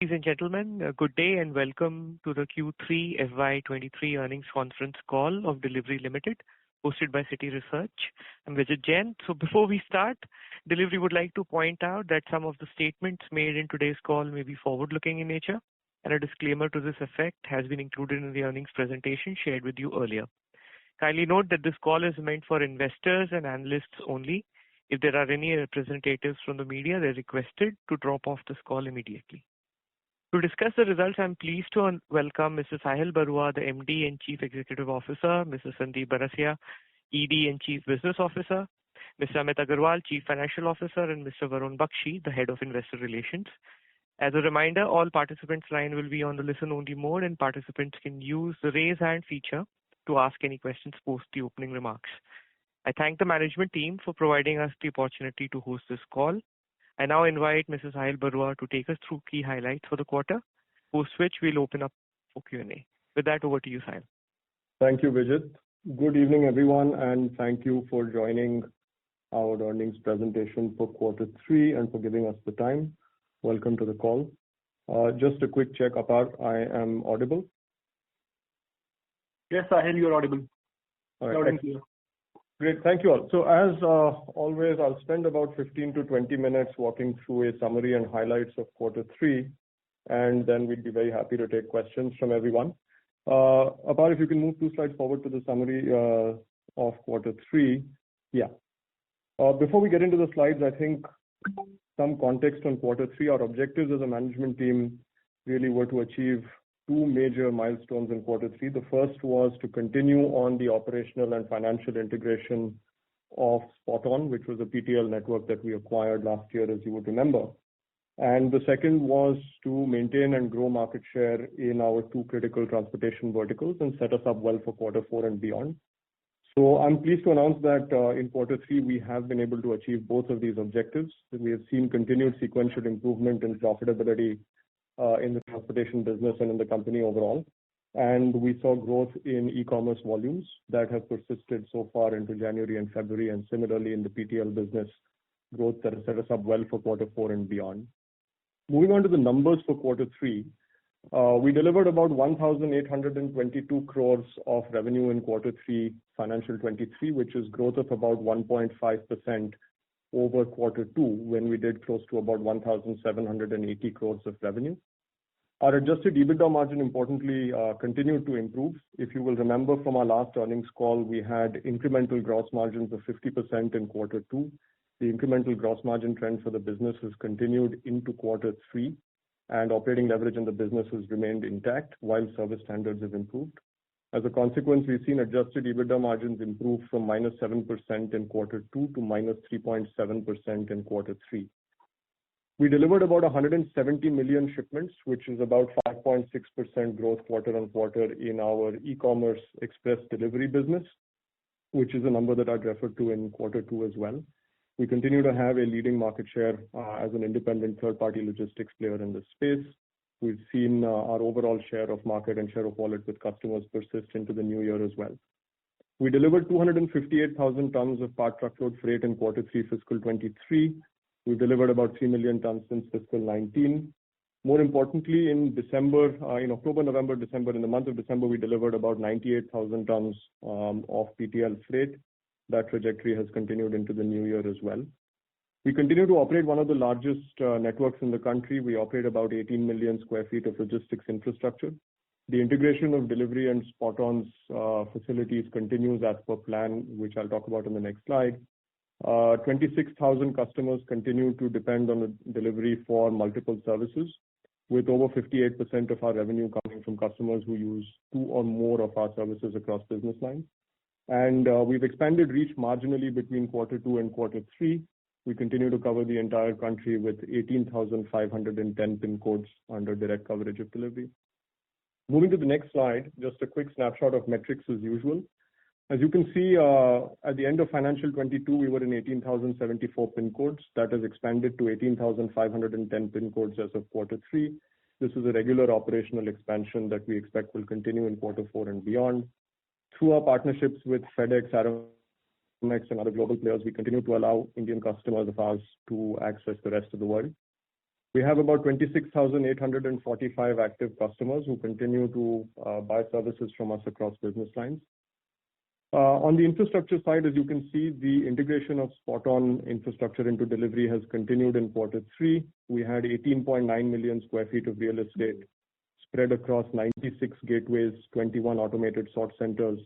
Ladies and gentlemen, good day and welcome to the Q3 FY23 earnings conference call of Delhivery Limited, hosted by Citi Research. I'm Vijit Jain. So before we start, Delhivery would like to point out that some of the statements made in today's call may be forward-looking in nature, and a disclaimer to this effect has been included in the earnings presentation shared with you earlier. Kindly note that this call is meant for investors and analysts only. If there are any representatives from the media, they're requested to drop off this call immediately. To discuss the results, I'm pleased to welcome Mr. Sahil Barua, the MD and Chief Executive Officer, Mr. Sandeep Barasia, ED and Chief Business Officer, Mr. Amit Agarwal, Chief Financial Officer, and Mr. Varun Bakshi, the Head of Investor Relations. As a reminder, all participants' line will be on the listen-only mode, and participants can use the raise hand feature to ask any questions post the opening remarks. I thank the management team for providing us the opportunity to host this call. I now invite Mrs. Sahil Barua to take us through key highlights for the quarter, post which we'll open up for Q&A. With that, over to you, Sahil. Thank you, Vijit. Good evening, everyone, and thank you for joining our earnings presentation for quarter 3 and for giving us the time. Welcome to the call. Just a quick check, Apar, I am audible? Yes, Sahil, you're audible. All right. Great, thank you all. So as always, I'll spend about 15 to 20 minutes walking through a summary and highlights of quarter 3, and then we'd be very happy to take questions from everyone. Apar, if you can move 2 slides forward to the summary of quarter 3. Yeah. Before we get into the slides, I think some context on quarter 3. Our objectives as a management team really were to achieve 2 major milestones in quarter 3. The first was to continue on the operational and financial integration of SpotOn, which was a PTL network that we acquired last year, as you would remember. And the second was to maintain and grow market share in our 2 critical transportation verticals and set us up well for quarter 4 and beyond. So I'm pleased to announce that in quarter 3, we have been able to achieve both of these objectives. We have seen continued sequential improvement in profitability in the transportation business and in the company overall. And we saw growth in e-commerce volumes that have persisted so far into January and February, and similarly in the PTL business, growth that has set us up well for quarter 4 and beyond. Moving on to the numbers for quarter 3, we delivered about 1,822 crores of revenue in quarter 3, financial 23, which is growth of about 1.5% over quarter 2, when we did close to about 1,780 crores of revenue. Our adjusted EBITDA margin, importantly, continued to improve. If you will remember from our last earnings call, we had incremental gross margins of 50% in quarter 2. The incremental gross margin trend for the business has continued into quarter 3, and operating leverage in the business has remained intact while service standards have improved. As a consequence, we've seen adjusted EBITDA margins improve from -7% in quarter 2 to -3.7% in quarter 3. We delivered about 170 million shipments, which is about 5.6% growth quarter on quarter in our e-commerce express delivery business, which is a number that I'd referred to in quarter 2 as well. We continue to have a leading market share as an independent third-party logistics player in this space. We've seen our overall share of market and share of wallet with customers persist into the new year as well. We delivered 258,000 tons of part truckload freight in quarter 3 fiscal 23. We delivered about 3 million tons since fiscal 19. More importantly, in December, in October, November, December, in the month of December, we delivered about 98,000 tons of PTL freight. That trajectory has continued into the new year as well. We continue to operate one of the largest networks in the country. We operate about 18 million square feet of logistics infrastructure. The integration of Delhivery and SpotOn's facilities continues as per plan, which I'll talk about in the next slide. 26,000 customers continue to depend on the Delhivery for multiple services, with over 58% of our revenue coming from customers who use 2 or more of our services across business lines. And we've expanded reach marginally between quarter 2 and quarter 3. We continue to cover the entire country with 18,510 PIN codes under direct coverage of Delhivery. Moving to the next slide, just a quick snapshot of metrics as usual. As you can see, at the end of financial 22, we were in 18,074 PIN codes. That has expanded to 18,510 PIN codes as of quarter 3. This is a regular operational expansion that we expect will continue in quarter 4 and beyond. Through our partnerships with FedEx, Aramex, and other global players, we continue to allow Indian customers of ours to access the rest of the world. We have about 26,845 active customers who continue to buy services from us across business lines. On the infrastructure side, as you can see, the integration of spot-on infrastructure into Delhivery has continued in quarter three. We had 18.9 million square feet of real estate spread across 96 gateways, 21 automated sort centers,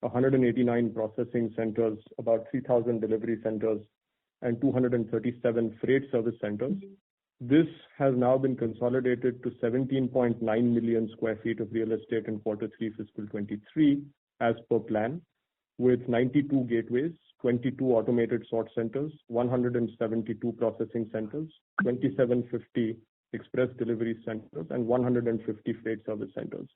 189 processing centers, about 3,000 delivery centers, and 237 freight service centers. This has now been consolidated to 17.9 million square feet of real estate in quarter three fiscal 23 as per plan, with 92 gateways, 22 automated sort centers, 172 processing centers, 2750 express delivery centers, and 150 freight service centers.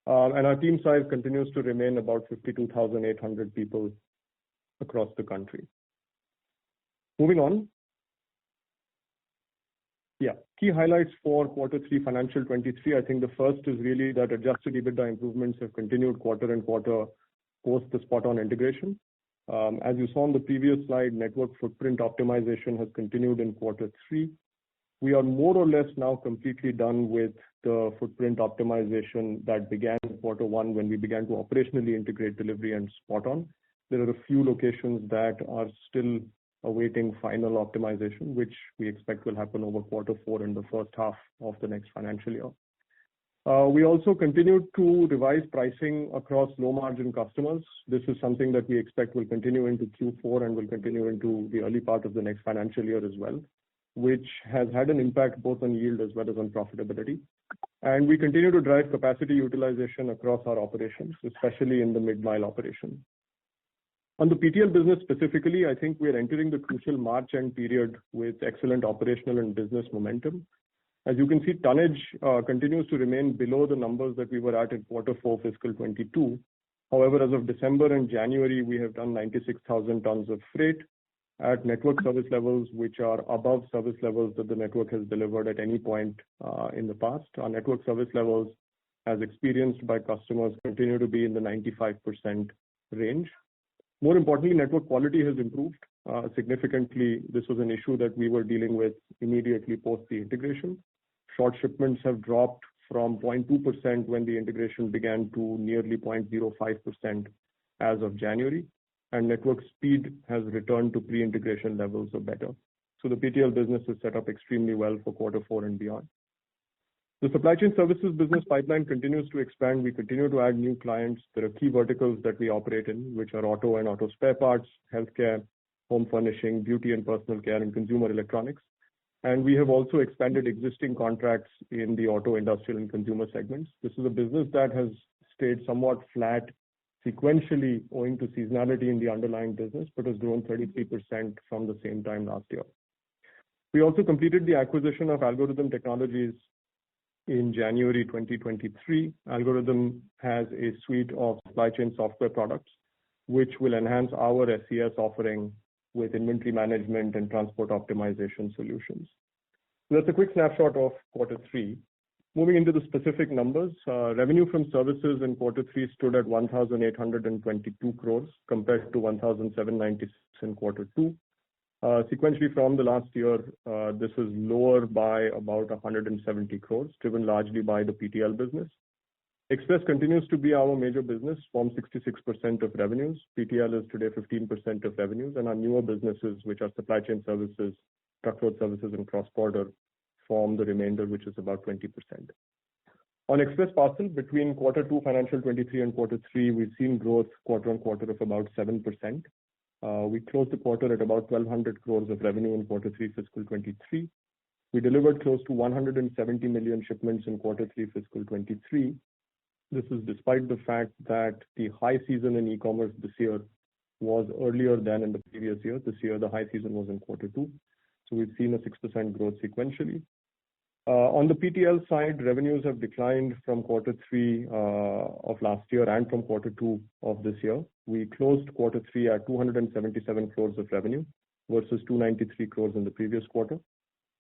And our team size continues to remain about 52,800 people across the country. Moving on. Key highlights for quarter three financial 23. I think the first is really that adjusted EBITDA improvements have continued quarter and quarter post the spot-on integration. As you saw on the previous slide, network footprint optimization has continued in quarter three. We are more or less now completely done with the footprint optimization that began in quarter one when we began to operationally integrate delivery and spot-on. There are a few locations that are still awaiting final optimization, which we expect will happen over quarter four and the first half of the next financial year. We also continued to revise pricing across low-margin customers. This is something that we expect will continue into Q4 and will continue into the early part of the next financial year as well, which has had an impact both on yield as well as on profitability. And we continue to drive capacity utilization across our operations, especially in the mid-mile operation. On the PTL business specifically, I think we are entering the crucial March end period with excellent operational and business momentum. As you can see, tonnage continues to remain below the numbers that we were at in quarter four fiscal 22. However, as of December and January, we have done 96,000 tons of freight at network service levels, which are above service levels that the network has delivered at any point in the past. Our network service levels, as experienced by customers, continue to be in the 95% range. More importantly, network quality has improved significantly. This was an issue that we were dealing with immediately post the integration. Short shipments have dropped from 0.2% when the integration began to nearly 0.05% as of January, and network speed has returned to pre-integration levels or better. So the PTL business is set up extremely well for quarter four and beyond. The supply chain services business pipeline continues to expand. We continue to add new clients. There are key verticals that we operate in, which are auto and auto spare parts, healthcare, home furnishing, beauty and personal care, and consumer electronics. And we have also expanded existing contracts in the auto, industrial, and consumer segments. This is a business that has stayed somewhat flat sequentially owing to seasonality in the underlying business, but has grown 33% from the same time last year. We also completed the acquisition of Algorithm Technologies in January 2023. Algorithm has a suite of supply chain software products, which will enhance our SCS offering with inventory management and transport optimization solutions. So that's a quick snapshot of quarter three. Moving into the specific numbers, revenue from services in quarter three stood at 1,822 crores compared to 1,796 in quarter two. Sequentially from the last year, this is lower by about 170 crores, driven largely by the PTL business. Express continues to be our major business, forms 66% of revenues. PTL is today 15% of revenues, and our newer businesses, which are supply chain services, truckload services, and cross-border, form the remainder, which is about 20%. On express parcel, between quarter two financial 23 and quarter three, we've seen growth quarter on quarter of about 7%. We closed the quarter at about 1,200 crores of revenue in quarter three fiscal 23. We delivered close to 170 million shipments in quarter three fiscal 23. This is despite the fact that the high season in e-commerce this year was earlier than in the previous year. This year, the high season was in quarter two. So we've seen a 6% growth sequentially. On the PTL side, revenues have declined from quarter three of last year and from quarter two of this year. We closed quarter three at 277 crores of revenue versus 293 crores in the previous quarter.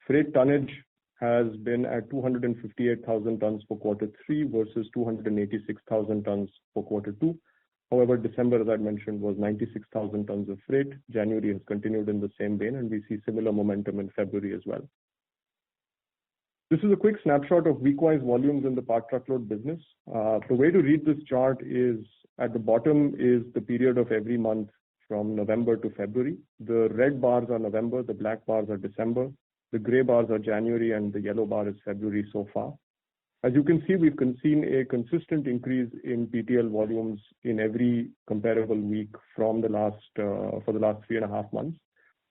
Freight tonnage has been at 258,000 tons for quarter three versus 286,000 tons for quarter two. However, December, as I mentioned, was 96,000 tons of freight. January has continued in the same vein, and we see similar momentum in February as well. This is a quick snapshot of week-wise volumes in the part truckload business. The way to read this chart is at the bottom is the period of every month from November to February. The red bars are November, the black bars are December, the gray bars are January, and the yellow bar is February so far. As you can see, we've seen a consistent increase in PTL volumes in every comparable week from the last for the last 3.5 months,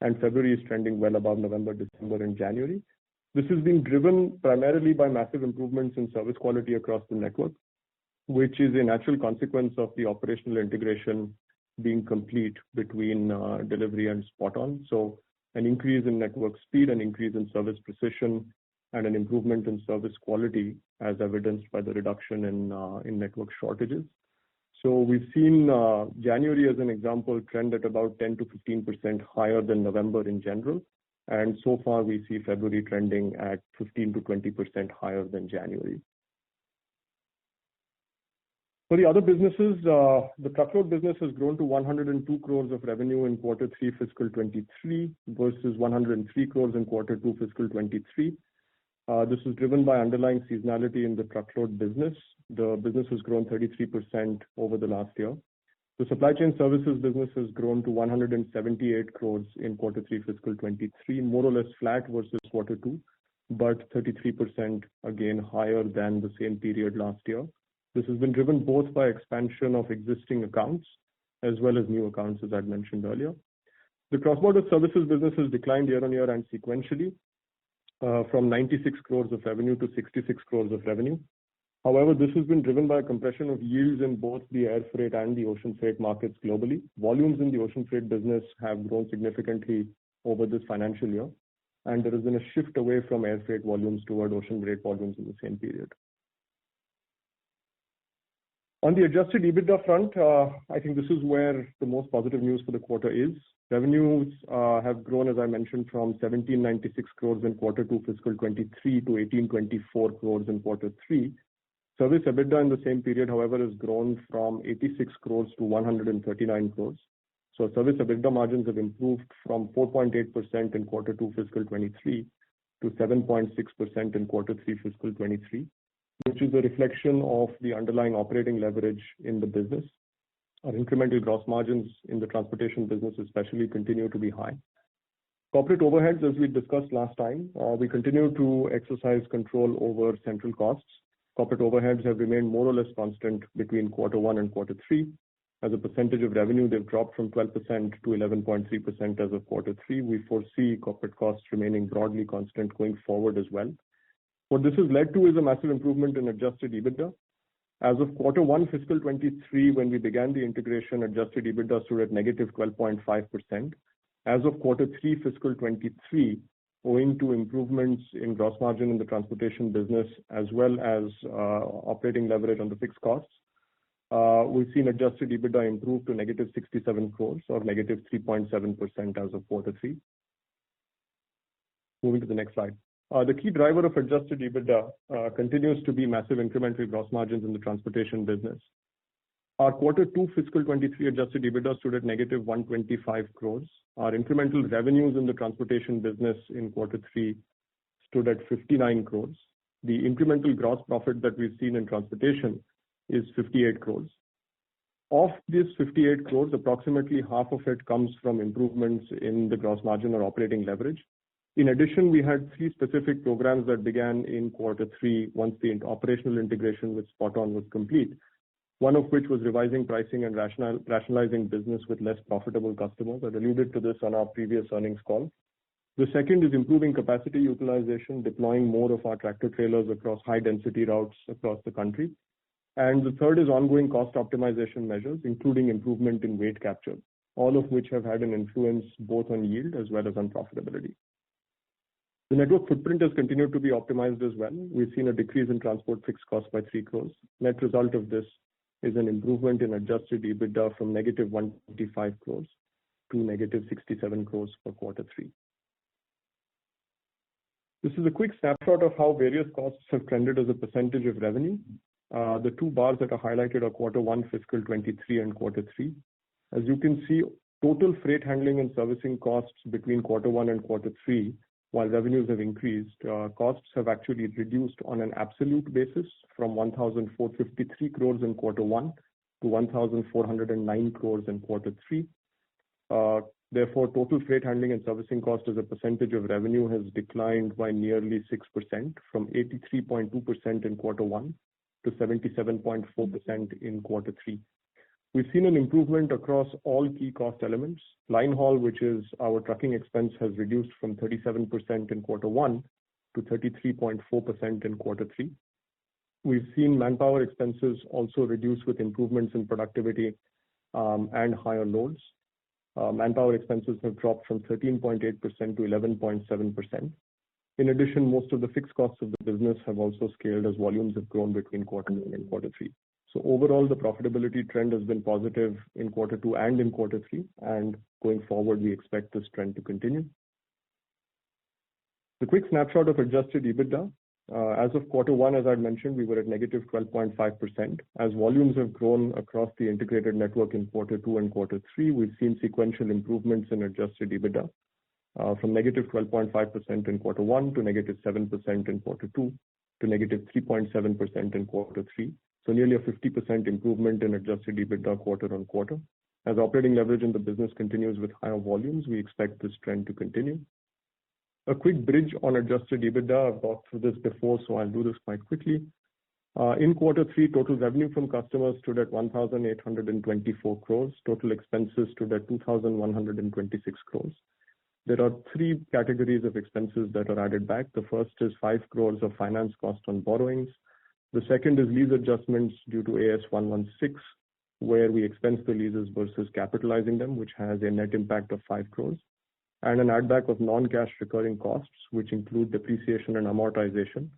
and February is trending well above November, December, and January. This has been driven primarily by massive improvements in service quality across the network, which is a natural consequence of the operational integration being complete between Delhivery and Spot On. So an increase in network speed, an increase in service precision, and an improvement in service quality as evidenced by the reduction in network shortages. So we've seen January as an example trend at about 10 to 15% higher than November in general. And so far we see February trending at 15 to 20% higher than January. For the other businesses, the truckload business has grown to 102 crores of revenue in quarter 3 fiscal 23 versus 103 crores in quarter 2 fiscal 23. This is driven by underlying seasonality in the truckload business. The business has grown 33% over the last year. The supply chain services business has grown to 178 crores in quarter 3 fiscal 23, more or less flat versus quarter 2, but 33% again higher than the same period last year. This has been driven both by expansion of existing accounts as well as new accounts, as I'd mentioned earlier. The cross-border services business has declined year on year and sequentially from 96 crores of revenue to 66 crores of revenue. However, this has been driven by a compression of yields in both the air freight and the ocean freight markets globally. Volumes in the ocean freight business have grown significantly over this financial year, and there has been a shift away from air freight volumes toward ocean freight volumes in the same period. On the adjusted EBITDA front, I think this is where the most positive news for the quarter is. Revenues have grown, as I mentioned, from 1796 crores in quarter 2 fiscal 23 to 1824 crores in quarter 3. Service EBITDA in the same period, however, has grown from 86 crores to 139 crores. So service EBITDA margins have improved from 4.8% in quarter 2 fiscal 23 to 7.6% in quarter 3 fiscal 23. Which is a reflection of the underlying operating leverage in the business. Our incremental gross margins in the transportation business especially continue to be high. Corporate overheads, as we discussed last time, we continue to exercise control over central costs. Corporate overheads have remained more or less constant between quarter 1 and quarter 3. As a percentage of revenue, they've dropped from 12% to 11.3% as of quarter 3. We foresee corporate costs remaining broadly constant going forward as well. What this has led to is a massive improvement in adjusted EBITDA. As of quarter 1 fiscal 23, when we began the integration, adjusted EBITDA stood at negative 12.5%. As of quarter 3 fiscal 23, owing to improvements in gross margin in the transportation business as well as operating leverage on the fixed costs, we've seen adjusted EBITDA improve to negative 67 crores or negative 3.7% as of quarter 3. Moving to the next slide. The key driver of adjusted EBITDA continues to be massive incremental gross margins in the transportation business. Our quarter 2 fiscal 23 adjusted EBITDA stood at negative 125 crores. Our incremental revenues in the transportation business in quarter 3 stood at 59 crores. The incremental gross profit that we've seen in transportation is 58 crores. Of this 58 crores, approximately half of it comes from improvements in the gross margin or operating leverage. In addition, we had 3 specific programs that began in quarter 3 once the operational integration with Spot On was complete. One of which was revising pricing and rationalizing business with less profitable customers. I alluded to this on our previous earnings call. The second is improving capacity utilization, deploying more of our tractor trailers across high density routes across the country. And the third is ongoing cost optimization measures, including improvement in weight capture, all of which have had an influence both on yield as well as on profitability. The network footprint has continued to be optimized as well. We've seen a decrease in transport fixed costs by 3 crores. Net result of this is an improvement in adjusted EBITDA from negative 125 crores to negative 67 crores for quarter 3. This is a quick snapshot of how various costs have trended as a percentage of revenue. The 2 bars that are highlighted are quarter 1 fiscal 23 and quarter 3. As you can see, total freight handling and servicing costs between quarter 1 and quarter 3 while revenues have increased, costs have actually reduced on an absolute basis from 1,453 crores in quarter one to 1,409 crores in quarter three. Therefore, total freight handling and servicing cost as a percentage of revenue has declined by nearly 6% from 83.2% in quarter one to 77.4% in quarter three. We've seen an improvement across all key cost elements. Line haul, which is our trucking expense, has reduced from 37% in quarter one to 33.4% in quarter three. We've seen manpower expenses also reduce with improvements in productivity and higher loads. Manpower expenses have dropped from 13.8% to 11.7%. In addition, most of the fixed costs of the business have also scaled as volumes have grown between quarter one and quarter three. So overall, the profitability trend has been positive in quarter two and in quarter three, and going forward, we expect this trend to continue. The quick snapshot of adjusted EBITDA. As of quarter one, as I mentioned, we were at negative 12.5%. As volumes have grown across the integrated network in quarter two and quarter three, we've seen sequential improvements in adjusted EBITDA from negative 12.5% in quarter one to negative 7% in quarter two to negative 3.7% in quarter three. So nearly a 50% improvement in adjusted EBITDA quarter on quarter. As operating leverage in the business continues with higher volumes, we expect this trend to continue. A quick bridge on adjusted EBITDA. I've gone through this before, so I'll do this quite quickly. In quarter three, total revenue from customers stood at 1,824 crores. Total expenses stood at 2,126 crores. There are three categories of expenses that are added back. The first is 5 crores of finance cost on borrowings. The second is lease adjustments due to AS 116, where we expense the leases versus capitalizing them, which has a net impact of 5 crores. And an add back of non-cash recurring costs, which include depreciation and amortization,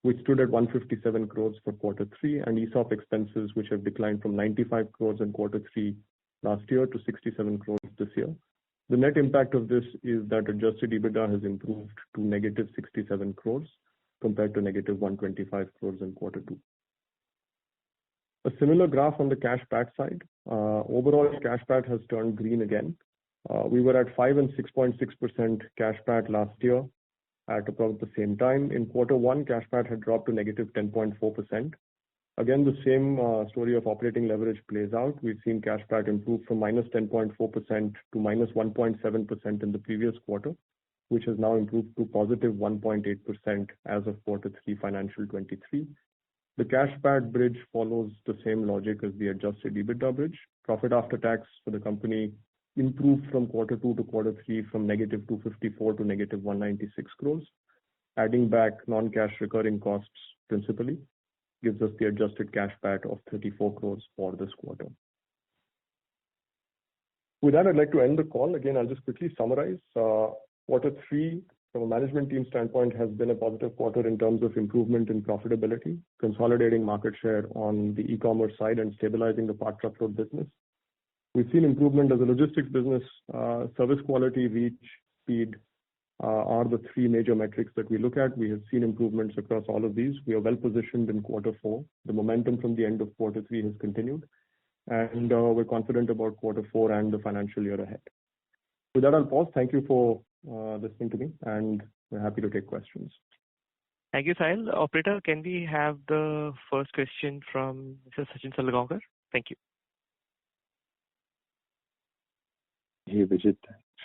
which stood at 157 crores for quarter three, and ESOP expenses, which have declined from 95 crores in quarter three last year to 67 crores this year. The net impact of this is that adjusted EBITDA has improved to negative 67 crores compared to negative 125 crores in quarter two. A similar graph on the cash PAT side. Overall, cash PAT has turned green again. We were at 5 and 6.6% cash PAT last year at about the same time. In quarter one, cash PAT had dropped to negative 10.4%. Again, the same story of operating leverage plays out. We've seen cash PAT improve from minus 10.4% to minus 1.7% in the previous quarter, which has now improved to positive 1.8% as of quarter three financial 23. The cash PAT bridge follows the same logic as the adjusted EBITDA bridge. Profit after tax for the company improved from quarter two to quarter three from negative 254 to negative 196 crores. Adding back non-cash recurring costs principally gives us the adjusted cash PAT of 34 crores for this quarter. With that, I'd like to end the call. Again, I'll just quickly summarize. Quarter three, from a management team standpoint, has been a positive quarter in terms of improvement in profitability, consolidating market share on the e-commerce side and stabilizing the part truckload business. We've seen improvement as a logistics business. Service quality, reach, speed are the three major metrics that we look at. We have seen improvements across all of these. We are well positioned in quarter four. The momentum from the end of quarter three has continued, and we're confident about quarter four and the financial year ahead. With that, I'll pause. Thank you for listening to me, and we're happy to take questions. Thank you, Sahil. Operator, can we have the first question from Mr. Sachin Salgaonkar? Thank you. Hey, Vijit.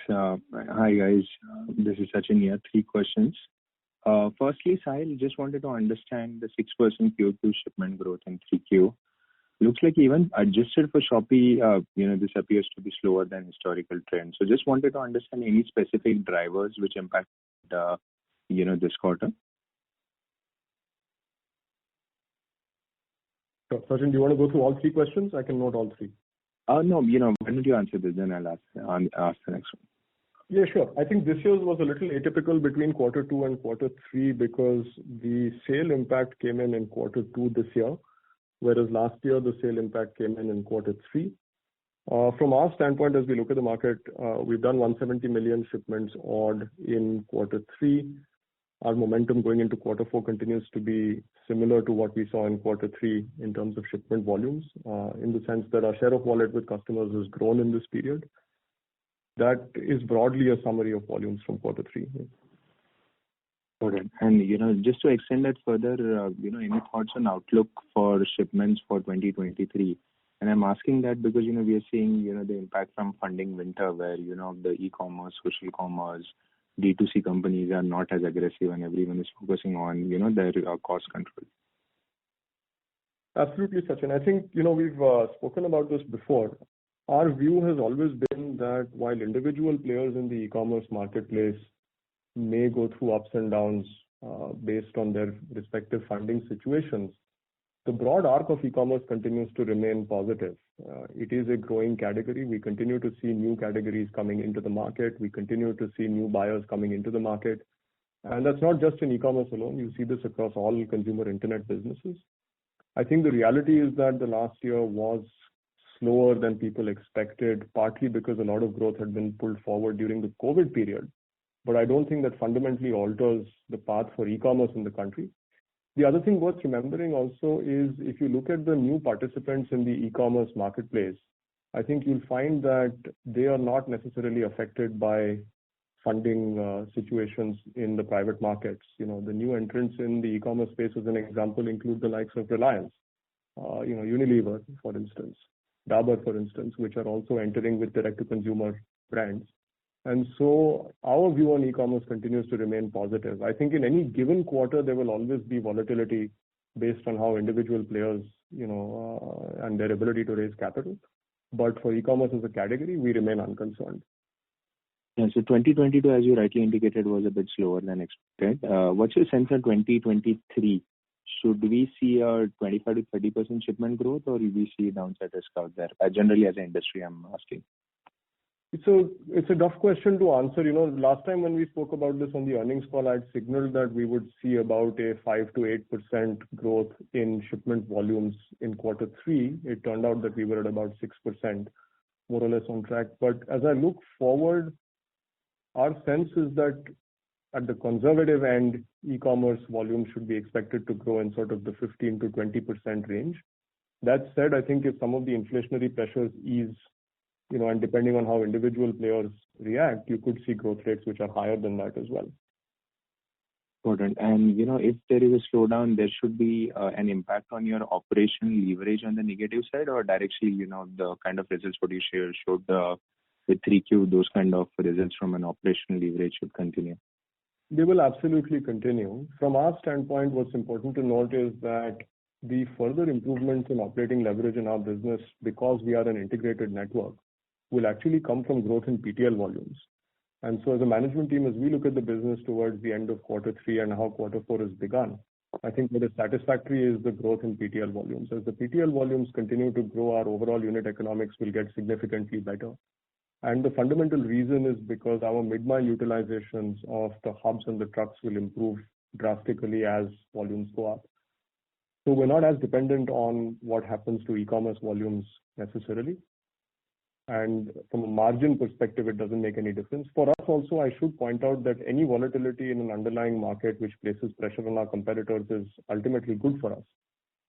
Hi, guys. This is Sachin here. 3 questions. Firstly, Sahil, just wanted to understand the 6% Q2 shipment growth in 3Q. Looks like even adjusted for Shopee, this appears to be slower than historical trends. So just wanted to understand any specific drivers which impact, this quarter. So, Sachin, do you want to go through all 3 questions? I can note all 3. No, why don't you answer this, then I'll ask the next one. Yeah, sure. I think this year's was a little atypical between quarter 2 and quarter 3 because the sale impact came in quarter 2 this year, whereas last year the sale impact came in quarter 3. From our standpoint, as we look at the market, we've done 170 million shipments odd in quarter 3. Our momentum going into quarter 4 continues to be similar to what we saw in quarter 3 in terms of shipment volumes, in the sense that our share of wallet with customers has grown in this period. That is broadly a summary of volumes from quarter 3. Got it. And, just to extend that further, any thoughts on outlook for shipments for 2023? And I'm asking that because, we are seeing, the impact from funding winter where, the e-commerce, social commerce, D2C companies are not as aggressive and everyone is focusing on, their cost control. Absolutely, Sachin. I think, we've spoken about this before. Our view has always been that while individual players in the e-commerce marketplace may go through ups and downs based on their respective funding situations, the broad arc of e-commerce continues to remain positive. It is a growing category. We continue to see new categories coming into the market. We continue to see new buyers coming into the market. And that's not just in e-commerce alone. You see this across all consumer internet businesses. I think the reality is that the last year was slower than people expected, partly because a lot of growth had been pulled forward during the COVID period. But I don't think that fundamentally alters the path for e-commerce in the country. The other thing worth remembering also is if you look at the new participants in the e-commerce marketplace, I think you'll find that they are not necessarily affected by funding situations in the private markets. The new entrants in the e-commerce space, as an example, include the likes of Reliance, Unilever, for instance, Dabur, for instance, which are also entering with direct-to-consumer brands. And so our view on e-commerce continues to remain positive. I think in any given quarter, there will always be volatility based on how individual players, and their ability to raise capital. But for e-commerce as a category, we remain unconcerned. Yeah, so 2022, as you rightly indicated, was a bit slower than expected. What's your sense of 2023? Should we see a 25 to 30% shipment growth, or will we see downside risk out there? Generally, as an industry, I'm asking. It's a tough question to answer. Last time when we spoke about this on the earnings call, I'd signaled that we would see about a 5 to 8% growth in shipment volumes in quarter three. It turned out that we were at about 6%, more or less on track. But as I look forward, our sense is that at the conservative end, e-commerce volume should be expected to grow in sort of the 15 to 20% range. That said, I think if some of the inflationary pressures ease, and depending on how individual players react, you could see growth rates which are higher than that as well. Important. And, if there is a slowdown, there should be an impact on your operational leverage on the negative side, or directly, the kind of results what you showed with 3Q, those kind of results from an operational leverage should continue? They will absolutely continue. From our standpoint, what's important to note is that the further improvements in operating leverage in our business, because we are an integrated network, will actually come from growth in PTL volumes. And so as a management team, as we look at the business towards the end of quarter three and how quarter four has begun, I think what is satisfactory is the growth in PTL volumes. As the PTL volumes continue to grow, our overall unit economics will get significantly better. And the fundamental reason is because our mid-mile utilizations of the hubs and the trucks will improve drastically as volumes go up. So we're not as dependent on what happens to e-commerce volumes necessarily. And from a margin perspective, it doesn't make any difference. For us also, I should point out that any volatility in an underlying market which places pressure on our competitors is ultimately good for us.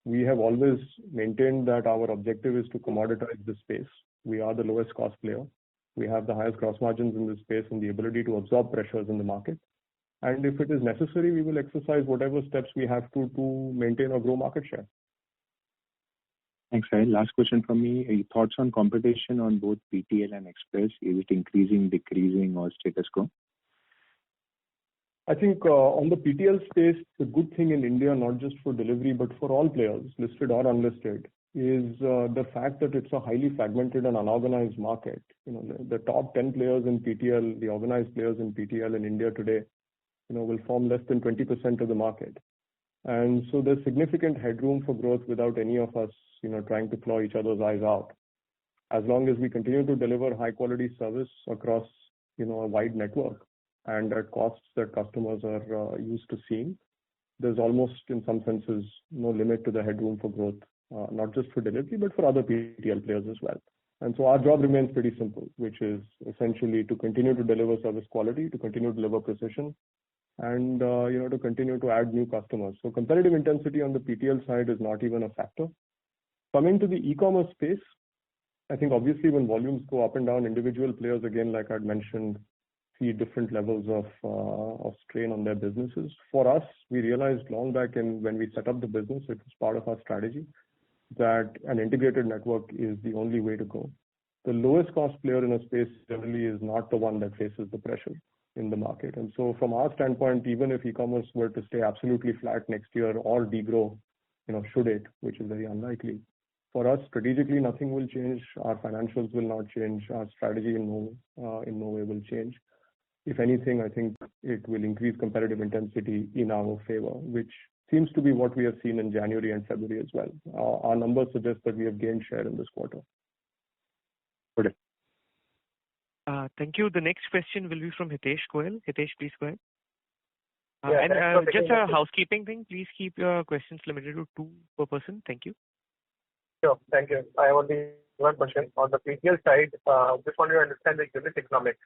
We have always maintained that our objective is to commoditize this space. We are the lowest cost player. We have the highest gross margins in this space and the ability to absorb pressures in the market. And if it is necessary, we will exercise whatever steps we have to maintain or grow market share. Thanks, Sahil. Last question from me. Your thoughts on competition on both PTL and Express? Is it increasing, decreasing, or status quo? I think on the PTL space, the good thing in India, not just for delivery, but for all players, listed or unlisted, is the fact that it's a highly fragmented and unorganized market. The top 10 players in PTL, the organized players in PTL in India today, will form less than 20% of the market. And so there's significant headroom for growth without any of us, trying to claw each other's eyes out. As long as we continue to deliver high quality service across, a wide network and at costs that customers are used to seeing, there's almost, in some senses, no limit to the headroom for growth, not just for delivery, but for other PTL players as well. And so our job remains pretty simple, which is essentially to continue to deliver service quality, to continue to deliver precision, and to continue to add new customers. So competitive intensity on the PTL side is not even a factor. Coming to the e-commerce space, I think obviously when volumes go up and down, individual players, again, like I'd mentioned, see different levels of strain on their businesses. For us, we realized long back when we set up the business, it was part of our strategy that an integrated network is the only way to go. The lowest cost player in a space generally is not the one that faces the pressure in the market. And so from our standpoint, even if e-commerce were to stay absolutely flat next year or degrow, should it, which is very unlikely, for us, strategically, nothing will change. Our financials will not change. Our strategy in no way will change. If anything, I think it will increase competitive intensity in our favor, which seems to be what we have seen in January and February as well. Our numbers suggest that we have gained share in this quarter. Good. Thank you. The next question will be from Hitesh Goel. Hitesh, please go ahead. Yeah, just a housekeeping thing. Please keep your questions limited to 2 per person. Thank you. Sure. Thank you. I have only one question. On the PTL side, just wanted to understand the unit economics.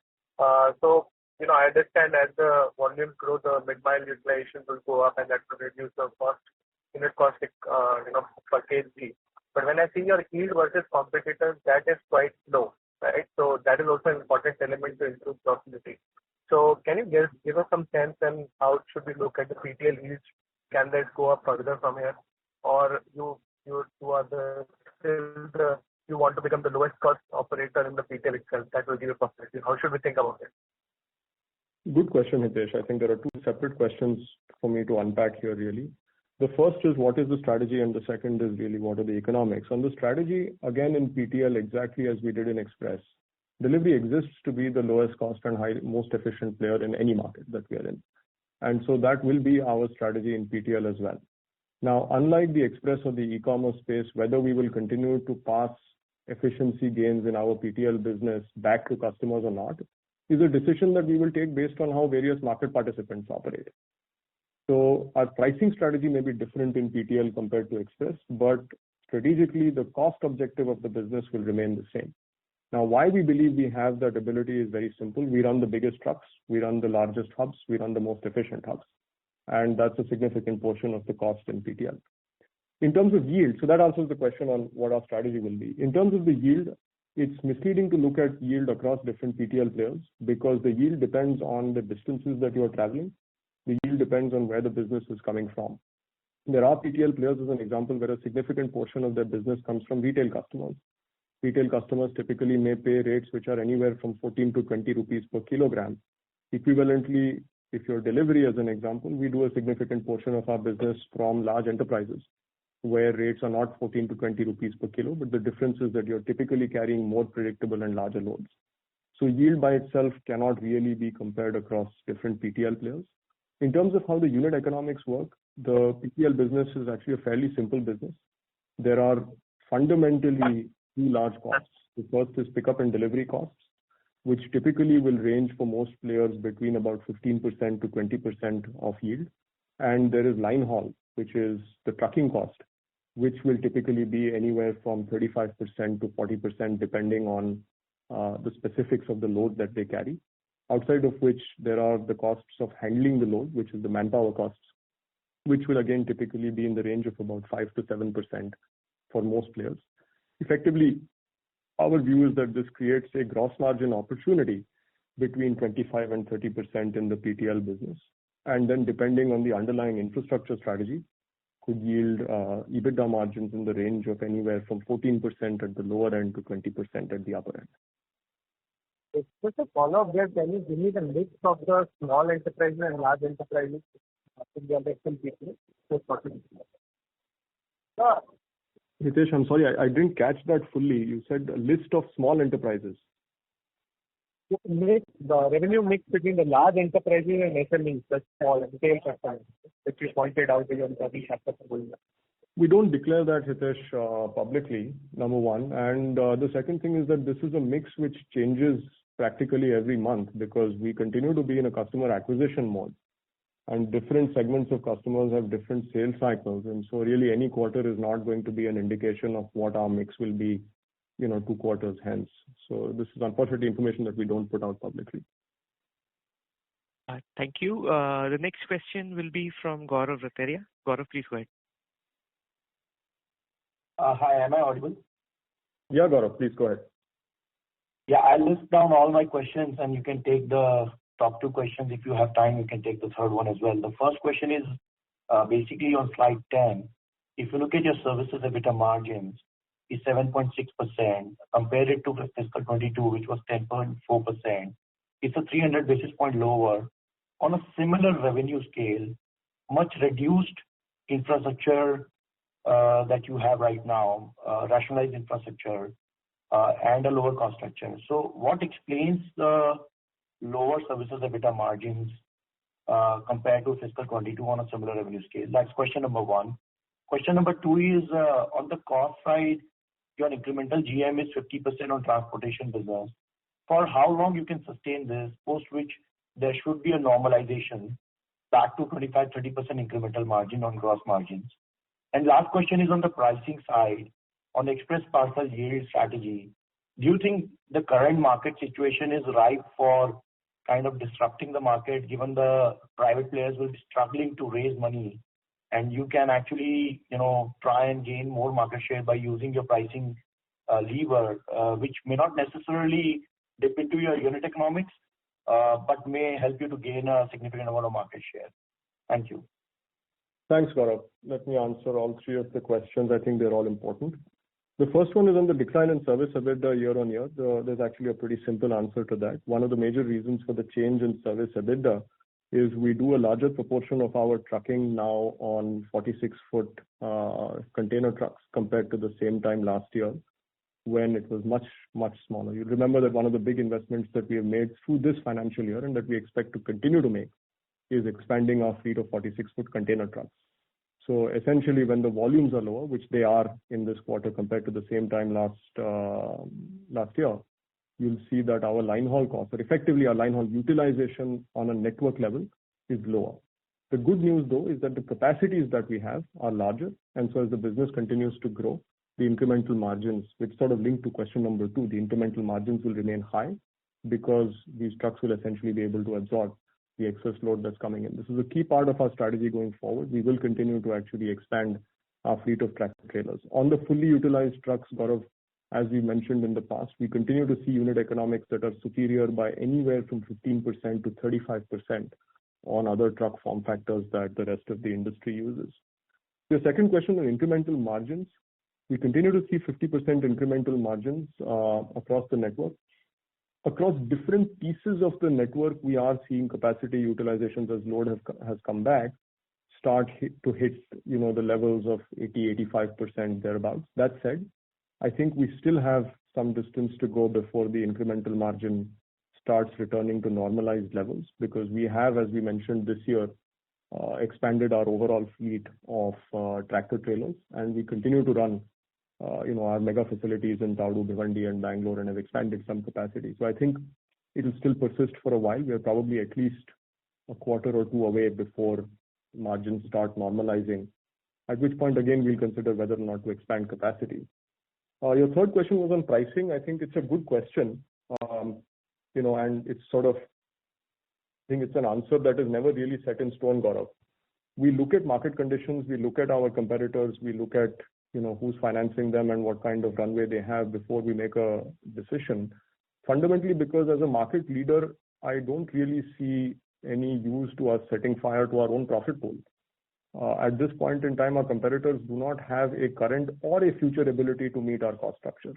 So, I understand as the volumes grow, the mid-mile utilization will go up and that will reduce the unit cost, per kg. But when I see your yield versus competitors, that is quite low, right? So that is also an important element to improve profitability. So can you give us some sense on how should we look at the PTL yields? Can that go up further from here? Or you want to become the lowest cost operator in the PTL itself? That will give you profitability. How should we think about it? Good question, Hitesh. I think there are 2 separate questions for me to unpack here, really. The first is what is the strategy, and the second is really what are the economics. On the strategy, again in PTL, exactly as we did in Express, Delhivery exists to be the lowest cost and most efficient player in any market that we are in. And so that will be our strategy in PTL as well. Now, unlike the Express or the e-commerce space, whether we will continue to pass efficiency gains in our PTL business back to customers or not, is a decision that we will take based on how various market participants operate. So our pricing strategy may be different in PTL compared to Express, but strategically the cost objective of the business will remain the same. Now, why we believe we have that ability is very simple. We run the biggest trucks, we run the largest hubs, we run the most efficient hubs. And that's a significant portion of the cost in PTL. In terms of yield, so that answers the question on what our strategy will be. In terms of the yield, it's misleading to look at yield across different PTL players because the yield depends on the distances that you are traveling. The yield depends on where the business is coming from. There are PTL players, as an example, where a significant portion of their business comes from retail customers. Retail customers typically may pay rates which are anywhere from 14 to 20 rupees per kilogram. Equivalently, if you're Delhivery, as an example, we do a significant portion of our business from large enterprises where rates are not 14 to 20 rupees per kilo, but the difference is that you're typically carrying more predictable and larger loads. So yield by itself cannot really be compared across different PTL players. In terms of how the unit economics work, the PTL business is actually a fairly simple business. There are fundamentally 2 large costs. The first is pickup and delivery costs, which typically will range for most players between about 15% to 20% of yield. And there is line haul, which is the trucking cost, which will typically be anywhere from 35% to 40% depending on the specifics of the load that they carry. Outside of which there are the costs of handling the load, which is the manpower costs, which will again typically be in the range of about 5 to 7% for most players. Effectively, our view is that this creates a gross margin opportunity between 25 and 30% in the PTL business. And then depending on the underlying infrastructure strategy, could yield EBITDA margins in the range of anywhere from 14% at the lower end to 20% at the upper end. Just a follow-up there, can you give me the mix of the small enterprises and large enterprises in the election people? Hitesh, I'm sorry, I didn't catch that fully. You said a list of small enterprises. The revenue mix between the large enterprises and SMEs, the small retail customers, which you pointed out in the chapter. We don't declare that, Hitesh, publicly, number one. And the second thing is that this is a mix which changes practically every month because we continue to be in a customer acquisition mode. And different segments of customers have different sales cycles. And so really any quarter is not going to be an indication of what our mix will be, 2 quarters hence. So this is unfortunately information that we don't put out publicly. Thank you. The next question will be from Gaurav Rateria. Gaurav, please go ahead. Hi, am I audible? Yeah, Gaurav, please go ahead. Yeah, I'll list down all my questions and you can take the top 2 questions. If you have time, you can take the third one as well. The first question is basically on slide 10. If you look at your services EBITDA margins, is 7.6%. Compare it to fiscal 22, which was 10.4%. It's a 300 basis point lower. On a similar revenue scale, much reduced infrastructure that you have right now, rationalized infrastructure, and a lower cost structure. So what explains the lower services EBITDA margins compared to fiscal 22 on a similar revenue scale? That's question number 1. Question number 2 is on the cost side, your incremental GM is 50% on transportation business. For how long you can sustain this, post which there should be a normalization back to 25-30% incremental margin on gross margins. And last question is on the pricing side, on express parcel yield strategy. Do you think the current market situation is ripe for kind of disrupting the market, given the private players will be struggling to raise money, and you can actually, try and gain more market share by using your pricing lever, which may not necessarily dip into your unit economics, but may help you to gain a significant amount of market share? Thank you. Thanks, Gaurav. Let me answer all 3 of the questions. I think they're all important. The first one is on the decline in service EBITDA year on year. There's actually a pretty simple answer to that. One of the major reasons for the change in service EBITDA is we do a larger proportion of our trucking now on 46-foot container trucks compared to the same time last year, when it was much, much smaller. You remember that one of the big investments that we have made through this financial year and that we expect to continue to make is expanding our fleet of 46-foot container trucks. So essentially, when the volumes are lower, which they are in this quarter compared to the same time last year, you'll see that our line haul costs, or effectively our line haul utilization on a network level, is lower. The good news, though, is that the capacities that we have are larger, and so as the business continues to grow, the incremental margins, which sort of link to question number 2, the incremental margins will remain high because these trucks will essentially be able to absorb the excess load that's coming in. This is a key part of our strategy going forward. We will continue to actually expand our fleet of tractor trailers. On the fully utilized trucks, Gaurav, as we mentioned in the past, we continue to see unit economics that are superior by anywhere from 15% to 35% on other truck form factors that the rest of the industry uses. The second question on incremental margins, we continue to see 50% incremental margins across the network. Across different pieces of the network, we are seeing capacity utilizations as load has come back, start to hit the levels of 80-85% thereabouts. That said, I think we still have some distance to go before the incremental margin starts returning to normalized levels, because we have, as we mentioned this year, expanded our overall fleet of tractor trailers, and we continue to run our mega facilities in Taudu, Bhiwandi and Bangalore, and have expanded some capacity. So I think it will still persist for a while. We are probably at least a quarter or 2 away before margins start normalizing, at which point again we'll consider whether or not to expand capacity. Your third question was on pricing. I think it's a good question, and it's sort of, I think it's an answer that is never really set in stone, Gaurav. We look at market conditions, we look at our competitors, we look at who's financing them and what kind of runway they have before we make a decision. Fundamentally, because as a market leader, I don't really see any use to us setting fire to our own profit pool. At this point in time, our competitors do not have a current or a future ability to meet our cost structure.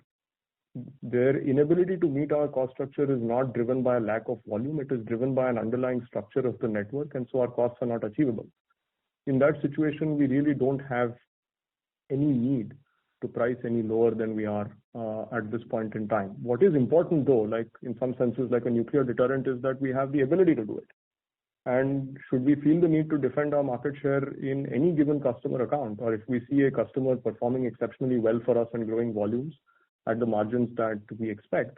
Their inability to meet our cost structure is not driven by a lack of volume, it is driven by an underlying structure of the network, and so our costs are not achievable. In that situation, we really don't have any need to price any lower than we are at this point in time. What is important, though, like in some senses like a nuclear deterrent, is that we have the ability to do it. And should we feel the need to defend our market share in any given customer account, or if we see a customer performing exceptionally well for us and growing volumes at the margins that we expect,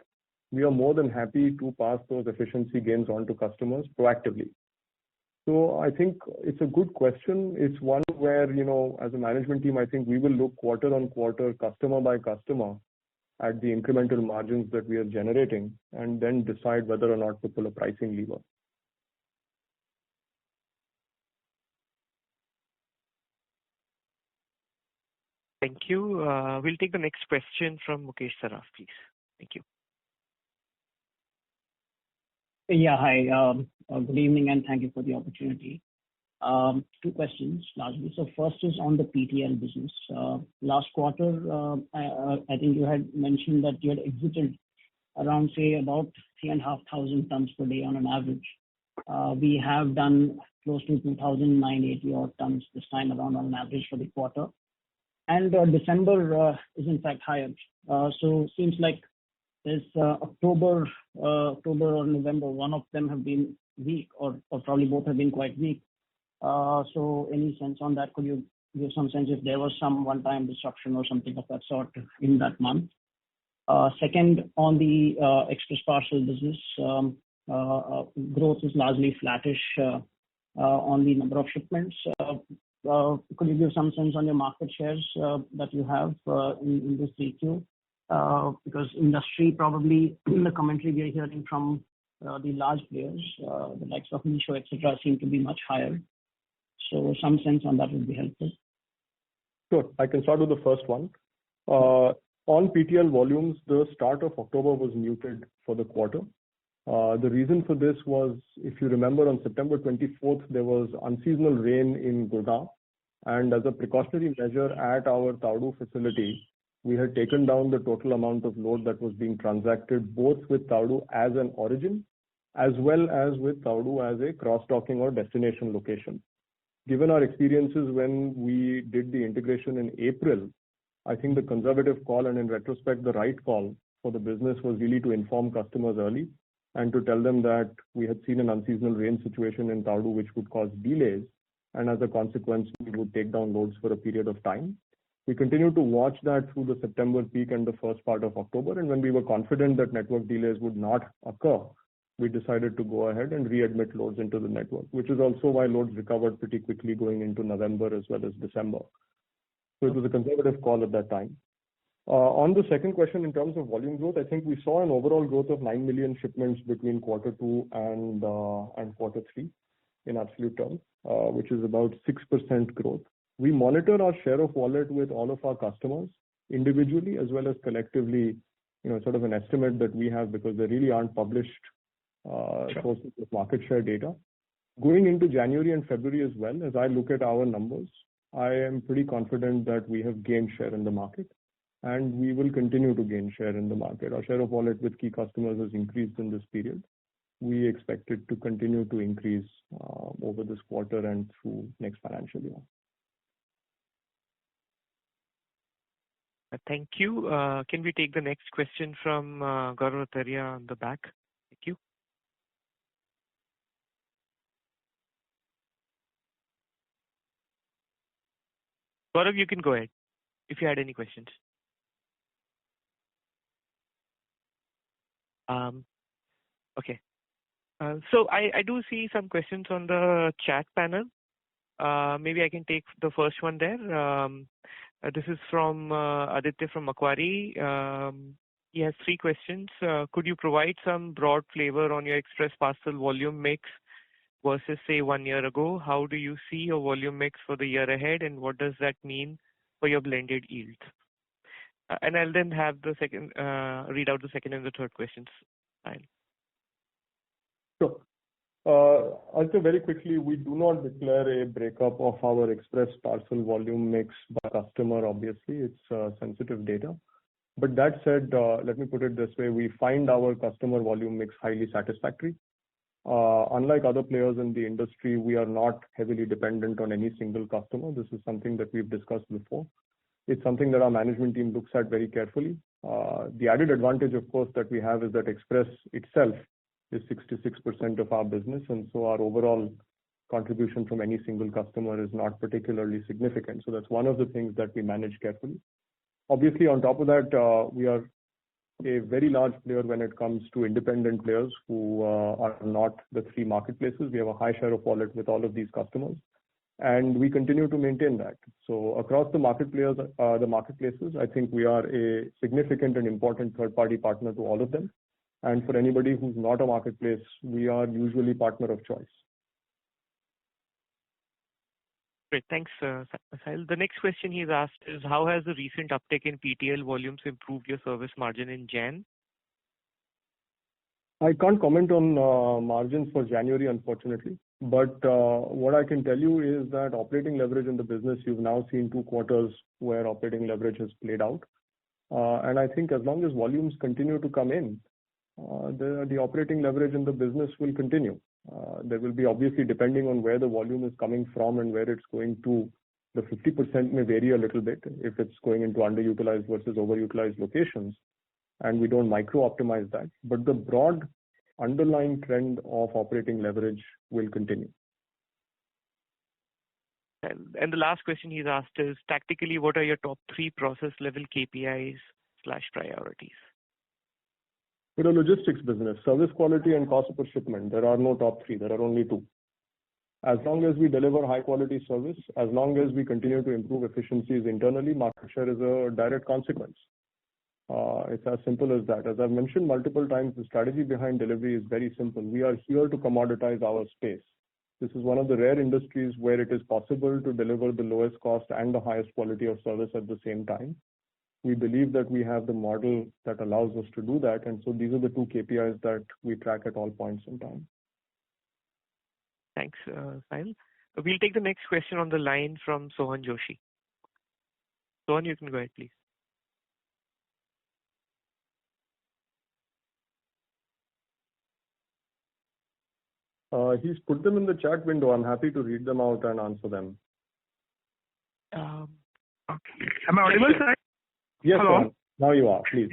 we are more than happy to pass those efficiency gains on to customers proactively. So I think it's a good question. It's one where, as a management team, I think we will look quarter on quarter, customer by customer, at the incremental margins that we are generating, and then decide whether or not to pull a pricing lever. Thank you. We'll take the next question from Mukesh Saraf, please. Thank you. Yeah, hi. Good evening, and thank you for the opportunity. Two questions largely. So first is on the PTL business. Last quarter, I think you had mentioned that you had exited around, say, about 3,500 tons per day on an average. We have done close to 2,980 odd tons this time around on an average for the quarter. And December is in fact higher. So seems like this October or November, one of them have been weak, or probably both have been quite weak. So any sense on that? Could you give some sense if there was some one-time disruption or something of that sort in that month? Second, on the express parcel business, growth is largely flattish on the number of shipments. Could you give some sense on your market shares that you have in this 3Q? Because industry, probably in the commentary we are hearing from the large players, the likes of Meesho, etc., seem to be much higher. So some sense on that would be helpful. Sure. I can start with the first one. On PTL volumes, the start of October was muted for the quarter. The reason for this was, if you remember, on September 24th, there was unseasonal rain in Gurgaon. And as a precautionary measure at our Taudu facility, we had taken down the total amount of load that was being transacted, both with Taudu as an origin, as well as with Taudu as a cross-docking or destination location. Given our experiences when we did the integration in April, I think the conservative call, and in retrospect, the right call for the business, was really to inform customers early and to tell them that we had seen an unseasonal rain situation in Taudu, which would cause delays. And as a consequence, we would take down loads for a period of time. We continued to watch that through the September peak and the first part of October. And when we were confident that network delays would not occur, we decided to go ahead and readmit loads into the network, which is also why loads recovered pretty quickly going into November as well as December. So it was a conservative call at that time. On the second question, in terms of volume growth, I think we saw an overall growth of 9 million shipments between quarter 2 and quarter 3 in absolute terms, which is about 6% growth. We monitor our share of wallet with all of our customers individually as well as collectively, sort of an estimate that we have, because there really aren't published sources of market share data. Going into January and February as well, as I look at our numbers, I am pretty confident that we have gained share in the market, and we will continue to gain share in the market. Our share of wallet with key customers has increased in this period. We expect it to continue to increase over this quarter and through next financial year. Thank you. Can we take the next question from Gaurav Taria on the back? Thank you. Gaurav, you can go ahead if you had any questions. Okay. So I do see some questions on the chat panel. Maybe I can take the first one there. This is from Aditya from Macquarie. He has 3 questions. Could you provide some broad flavor on your express parcel volume mix versus, say, 1 year ago? How do you see your volume mix for the year ahead, and what does that mean for your blended yield? And I'll then have the second, read out the second and the third questions. Sure. Also, very quickly, we do not declare a breakup of our express parcel volume mix by customer, obviously. It's sensitive data. But that said, let me put it this way. We find our customer volume mix highly satisfactory. Unlike other players in the industry, we are not heavily dependent on any single customer. This is something that we've discussed before. It's something that our management team looks at very carefully. The added advantage, of course, that we have is that express itself is 66% of our business, and so our overall contribution from any single customer is not particularly significant. So that's one of the things that we manage carefully. Obviously, on top of that, we are a very large player when it comes to independent players who are not the 3 marketplaces. We have a high share of wallet with all of these customers, and we continue to maintain that. So across the marketplaces, I think we are a significant and important third-party partner to all of them. And for anybody who's not a marketplace, we are usually partner of choice. Great. Thanks, Sahil. The next question he's asked is, how has the recent uptick in PTL volumes improved your service margin in Jan? I can't comment on margins for January, unfortunately. But what I can tell you is that operating leverage in the business, you've now seen 2 quarters where operating leverage has played out. And I think as long as volumes continue to come in, the operating leverage in the business will continue. There will be, obviously, depending on where the volume is coming from and where it's going to, the 50% may vary a little bit if it's going into underutilized versus overutilized locations, and we don't micro-optimize that. But the broad underlying trend of operating leverage will continue. And the last question he's asked is, tactically, what are your top 3 process-level KPIs/priorities? For the logistics business, service quality and cost per shipment, there are no top 3. There are only 2. As long as we deliver high-quality service, as long as we continue to improve efficiencies internally, market share is a direct consequence. It's as simple as that. As I've mentioned multiple times, the strategy behind delivery is very simple. We are here to commoditize our space. This is one of the rare industries where it is possible to deliver the lowest cost and the highest quality of service at the same time. We believe that we have the model that allows us to do that. And so these are the 2 KPIs that we track at all points in time. Thanks, Sahil. We'll take the next question on the line from Sohan Joshi. Sohan, you can go ahead, please. He's put them in the chat window. I'm happy to read them out and answer them. Okay. Am I audible, sir? Yes, Hello? Sohan. Now you are, please.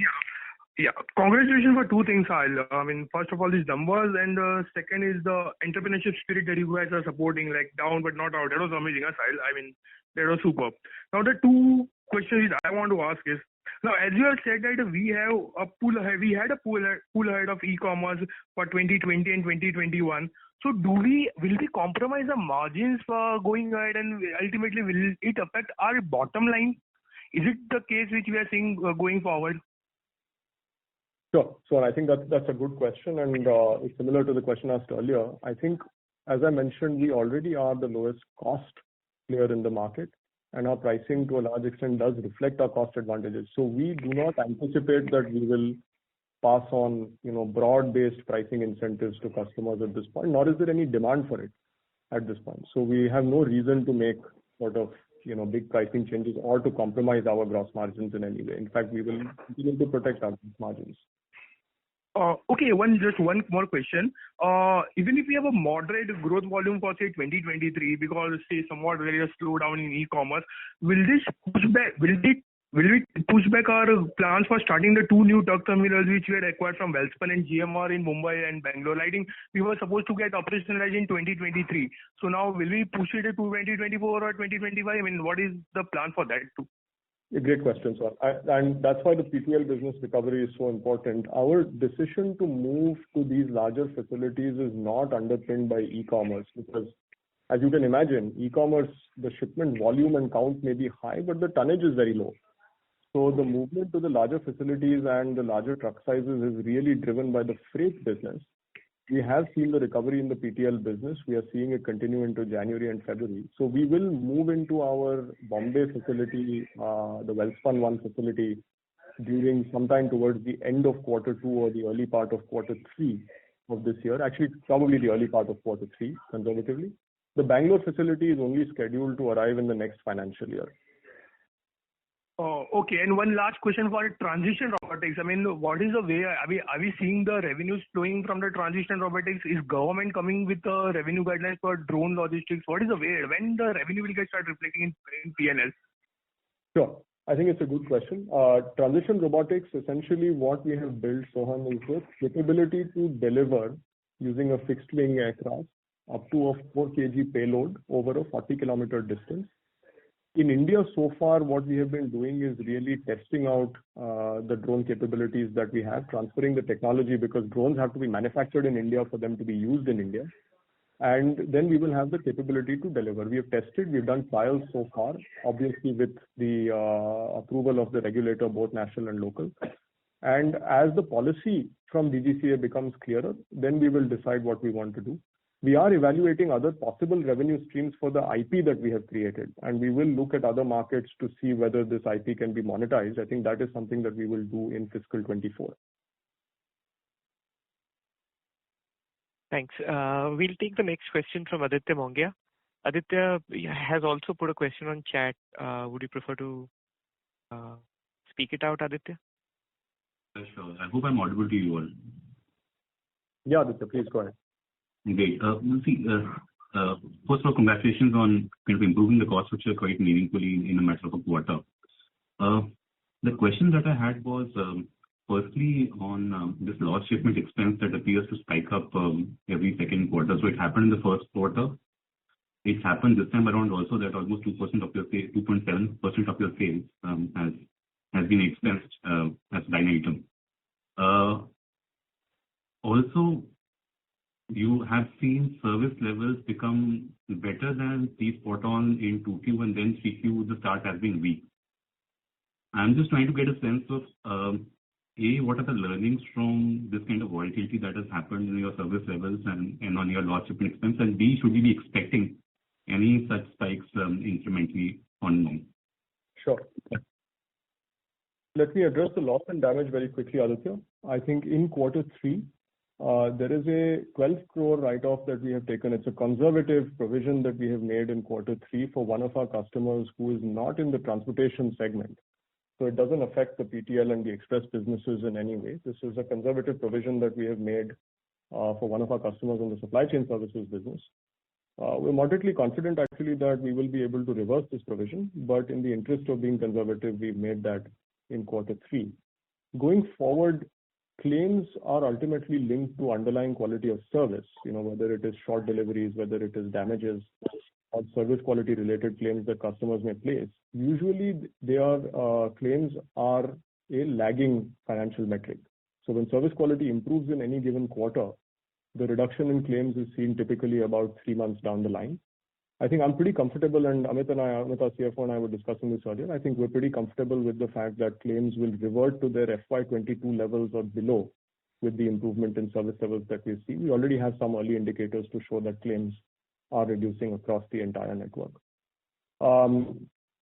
Yeah. Congratulations for 2 things, Sahil. I mean, first of all, these numbers, and second is the entrepreneurship spirit that you guys are supporting, like down but not out. That was amazing, Sahil. I mean, that was superb. Now, the 2 questions I want to ask is, now, as you have said that we had a pull ahead of e-commerce for 2020 and 2021. So will we compromise the margins for going ahead, and ultimately will it affect our bottom line? Is it the case which we are seeing going forward? Sure. So I think that's a good question, and it's similar to the question asked earlier. I think, as I mentioned, we already are the lowest cost player in the market, and our pricing to a large extent does reflect our cost advantages. So we do not anticipate that we will pass on, broad-based pricing incentives to customers at this point, nor is there any demand for it at this point. So we have no reason to make sort of, big pricing changes or to compromise our gross margins in any way. In fact, we will continue to protect our margins. Okay, just one more question. Even if we have a moderate growth volume for, say, 2023, because, say, somewhat there is a slowdown in e-commerce, will we push back our plans for starting the 2 new truck terminals which we had acquired from Welspun and GMR in Mumbai and Bangalore? I think we were supposed to get operationalized in 2023. So now will we push it to 2024 or 2025? I mean, what is the plan for that too? A great question, sir. And that's why the PTL business recovery is so important. Our decision to move to these larger facilities is not underpinned by e-commerce because, as you can imagine, e-commerce, the shipment volume and count may be high, but the tonnage is very low. So the movement to the larger facilities and the larger truck sizes is really driven by the freight business. We have seen the recovery in the PTL business. We are seeing it continue into January and February. So we will move into our Bombay facility, the Welspun 1 facility, during sometime towards the end of Q2 or the early part of Q3 of this year. Actually, probably the early part of Q3, conservatively. The Bangalore facility is only scheduled to arrive in the next financial year. Oh, okay. And one last question for transition robotics. I mean, what is the way? Are we seeing the revenues flowing from the transition robotics? Is government coming with the revenue guidelines for drone logistics? What is the way? When the revenue will start reflecting in P&L? Sure. I think it's a good question. Transition robotics, essentially what we have built, Sohan, is the capability to deliver using a fixed wing aircraft up to a 4 kg payload over a 40-kilometer distance. In India, so far, what we have been doing is really testing out the drone capabilities that we have, transferring the technology because drones have to be manufactured in India for them to be used in India. And then we will have the capability to deliver. We have tested, we've done trials so far, obviously with the approval of the regulator, both national and local. And as the policy from DGCA becomes clearer, then we will decide what we want to do. We are evaluating other possible revenue streams for the IP that we have created, and we will look at other markets to see whether this IP can be monetized. I think that is something that we will do in fiscal 24. Thanks. We'll take the next question from Aditya Mongia. Aditya has also put a question on chat. Would you prefer to speak it out, Aditya? Sure. I hope I'm audible to you all. Yeah, Aditya, please go ahead. Great. First of all, congratulations on kind of improving the cost structure quite meaningfully in a matter of a quarter. The question that I had was, firstly, on this lost shipment expense that appears to spike up every second quarter. So it happened in the first quarter. It's happened this time around also that almost 2% of your sales, 2.7% of your sales has been expensed as line item. Also, you have seen service levels become better than spot on in 2Q, and then 3Q, the start has been weak. I'm just trying to get a sense of A, what are the learnings from this kind of volatility that has happened in your service levels and on your lost shipment expense, and B, should we be expecting any such spikes incrementally ongoing? Sure. Let me address the loss and damage very quickly, Aditya. I think in quarter 3, there is a 12 crore write-off that we have taken. It's a conservative provision that we have made in quarter 3 for one of our customers who is not in the transportation segment. So it doesn't affect the PTL and the express businesses in any way. This is a conservative provision that we have made for one of our customers in the supply chain services business. We're moderately confident actually that we will be able to reverse this provision, but in the interest of being conservative, we've made that in quarter 3. Going forward, claims are ultimately linked to underlying quality of service, whether it is short deliveries, whether it is damages or service quality related claims that customers may place. Usually claims are a lagging financial metric. So when service quality improves in any given quarter, the reduction in claims is seen typically about 3 months down the line. I think I'm pretty comfortable, and Amit, our CFO, and I were discussing this earlier. I think we're pretty comfortable with the fact that claims will revert to their FY22 levels or below with the improvement in service levels that we see. We already have some early indicators to show that claims are reducing across the entire network.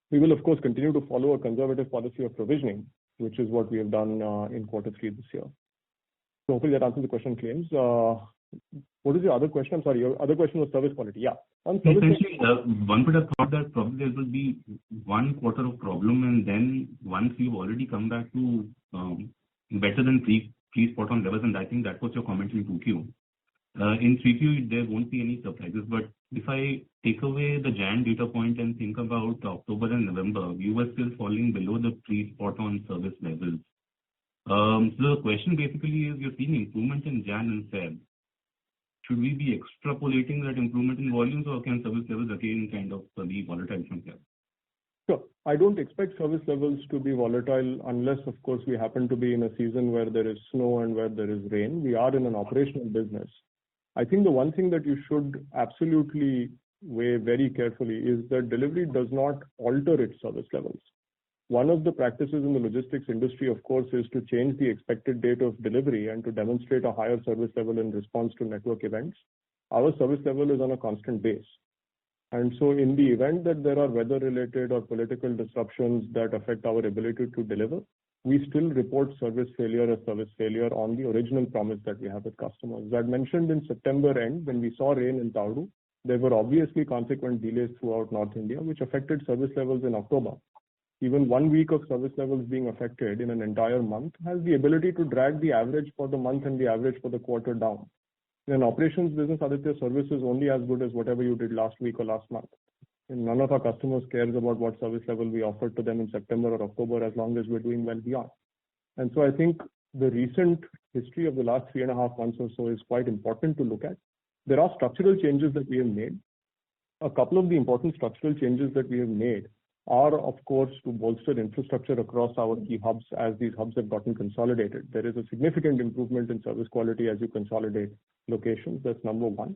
We will, of course, continue to follow a conservative policy of provisioning, which is what we have done in quarter 3 this year. So hopefully that answers the question on claims. What is your other question? I'm sorry, your other question was service quality. Yeah. Essentially, one would have thought that probably there will be 1 quarter of problem, and then once you've already come back to better than pre-spot on levels, and I think that was your comment in 2Q. In 3Q, there won't be any surprises, but if I take away the Jan data point and think about October and November, you were still falling below the pre-spot on service levels. So the question basically is, you're seeing improvement in Jan and Feb. Should we be extrapolating that improvement in volumes, or can service levels again kind of be volatile from here? Sure. I don't expect service levels to be volatile unless, of course, we happen to be in a season where there is snow and where there is rain. We are in an operational business. I think the one thing that you should absolutely weigh very carefully is that delivery does not alter its service levels. One of the practices in the logistics industry, of course, is to change the expected date of delivery and to demonstrate a higher service level in response to network events. Our service level is on a constant base. And so in the event that there are weather-related or political disruptions that affect our ability to deliver, we still report service failure as service failure on the original promise that we have with customers. As I mentioned in September end, when we saw rain in Tauru, there were obviously consequent delays throughout North India, which affected service levels in October. Even 1 week of service levels being affected in an entire month has the ability to drag the average for the month and the average for the quarter down. In an operations business, Aditya, service is only as good as whatever you did last week or last month. And none of our customers cares about what service level we offered to them in September or October as long as we're doing well beyond. And so I think the recent history of the last 3.5 months or so is quite important to look at. There are structural changes that we have made. A couple of the important structural changes that we have made are, of course, to bolster infrastructure across our key hubs as these hubs have gotten consolidated. There is a significant improvement in service quality as you consolidate locations. That's number one.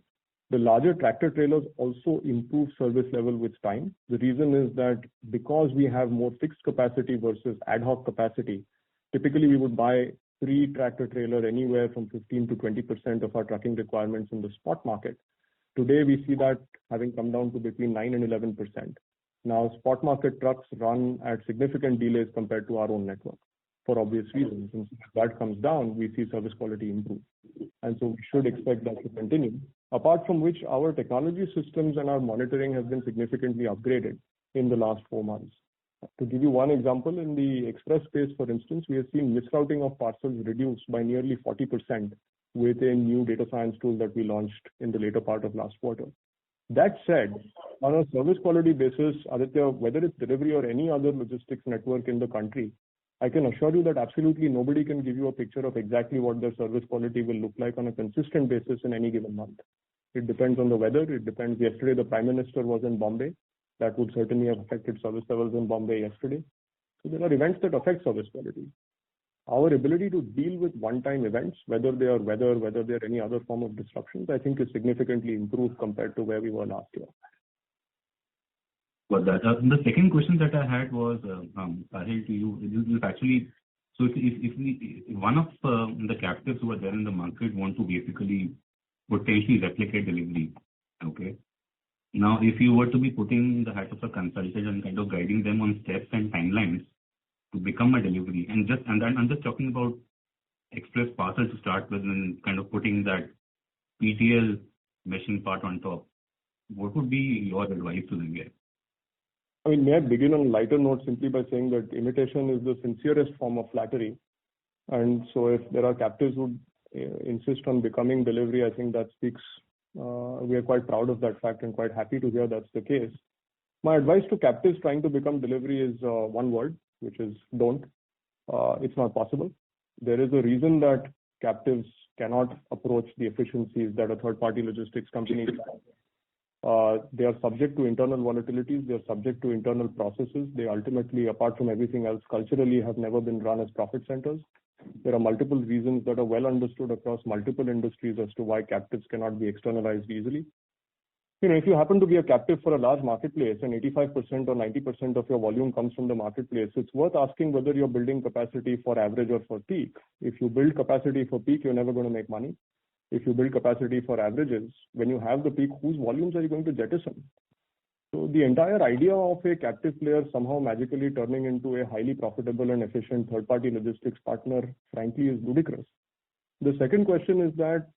The larger tractor trailers also improve service level with time. The reason is that because we have more fixed capacity versus ad hoc capacity, typically we would buy 3 tractor trailer anywhere from 15 to 20% of our trucking requirements in the spot market. Today we see that having come down to between 9 and 11%. Now, spot market trucks run at significant delays compared to our own network. for obvious reasons. And so if that comes down, we see service quality improve. And so we should expect that to continue. Apart from which, our technology systems and our monitoring has been significantly upgraded in the last 4 months. To give you one example, in the express space, for instance, we have seen misrouting of parcels reduced by nearly 40% with a new data science tool that we launched in the later part of last quarter. That said, on a service quality basis, Aditya, whether it's Delhivery or any other logistics network in the country, I can assure you that absolutely nobody can give you a picture of exactly what their service quality will look like on a consistent basis in any given month. It depends on the weather. It depends. Yesterday, the Prime Minister was in Bombay. That would certainly have affected service levels in Bombay yesterday. So there are events that affect service quality. Our ability to deal with one-time events, whether they are weather, whether they are any other form of disruptions, I think is significantly improved compared to where we were last year. But the second question that I had was, Sahil, to you, is actually, so if one of the captives who are there in the market want to basically potentially replicate Delhivery, okay? Now, if you were to be putting the hat of a consultant and kind of guiding them on steps and timelines to become a Delhivery, and I'm just talking about express parcel to start with, and kind of putting that PTL meshing part on top, what would be your advice to them here? I mean, may I begin on a lighter note simply by saying that imitation is the sincerest form of flattery. And so if there are captives who insist on becoming Delhivery, I think that speaks. We are quite proud of that fact and quite happy to hear that's the case. My advice to captives trying to become Delhivery is one word, which is don't. It's not possible. There is a reason that captives cannot approach the efficiencies that a third-party logistics company can. They are subject to internal volatilities. They are subject to internal processes. They ultimately, apart from everything else, culturally have never been run as profit centers. There are multiple reasons that are well understood across multiple industries as to why captives cannot be externalized easily. You know, if you happen to be a captive for a large marketplace and 85% or 90% of your volume comes from the marketplace, it's worth asking whether you're building capacity for average or for peak. If you build capacity for peak, you're never going to make money. If you build capacity for averages, when you have the peak, whose volumes are you going to jettison? So the entire idea of a captive player somehow magically turning into a highly profitable and efficient third-party logistics partner, frankly, is ludicrous. The second question is that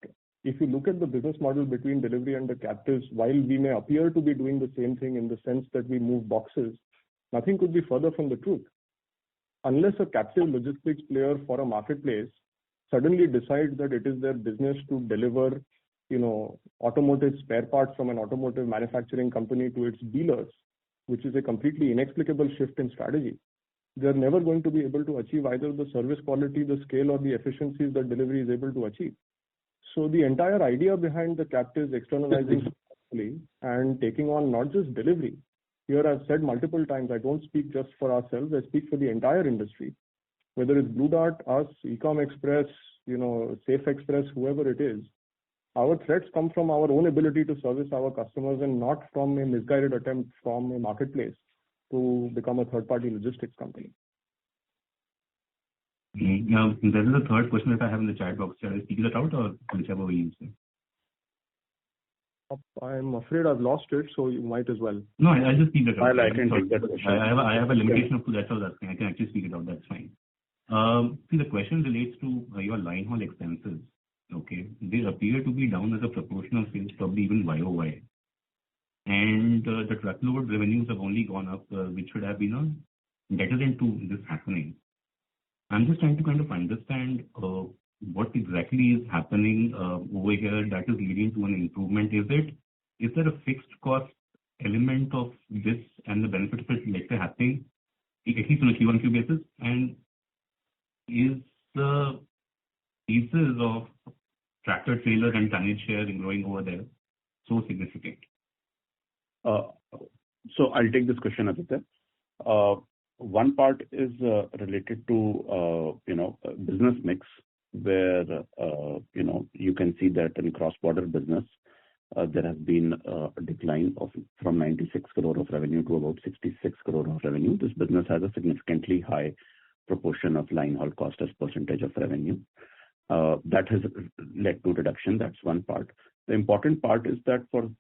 if you look at the business model between Delhivery and the captives, while we may appear to be doing the same thing in the sense that we move boxes, nothing could be further from the truth. Unless a captive logistics player for a marketplace suddenly decides that it is their business to deliver, automotive spare parts from an automotive manufacturing company to its dealers, which is a completely inexplicable shift in strategy, they're never going to be able to achieve either the service quality, the scale, or the efficiencies that Delhivery is able to achieve. So the entire idea behind the captives externalizing and taking on not just Delhivery. Here I've said multiple times, I don't speak just for ourselves, I speak for the entire industry. Whether it's Blue Dart, us, Ecom Express, Safe Express, whoever it is, our threats come from our own ability to service our customers and not from a misguided attempt from a marketplace to become a third-party logistics company. Now, there is a third question that I have in the chat box. Shall I speak that out or whichever way you say? I'm afraid I've lost it, so you might as well. No, I'll just speak that out. I can take that question. I have a limitation of 2, that's all that's fine. I can actually speak it out, that's fine. See, the question relates to your line haul expenses. Okay, they appear to be down as a proportion of sales, probably even YOY. And the truckload revenues have only gone up, which should have been a deterrent to this happening. I'm just trying to kind of understand what exactly is happening over here that is leading to an improvement. Is there a fixed cost element of this and the benefit of it later happening, at least on a Q1Q basis? And is the pieces of tractor trailer and tonnage share growing over there so significant? So I'll take this question, Aditya. One part is related to business mix, where you can see that in cross-border business there has been a decline from 96 crore of revenue to about 66 crore of revenue. This business has a significantly high proportion of line haul cost as percentage of revenue. That has led to reduction. That's one part. The important part is that for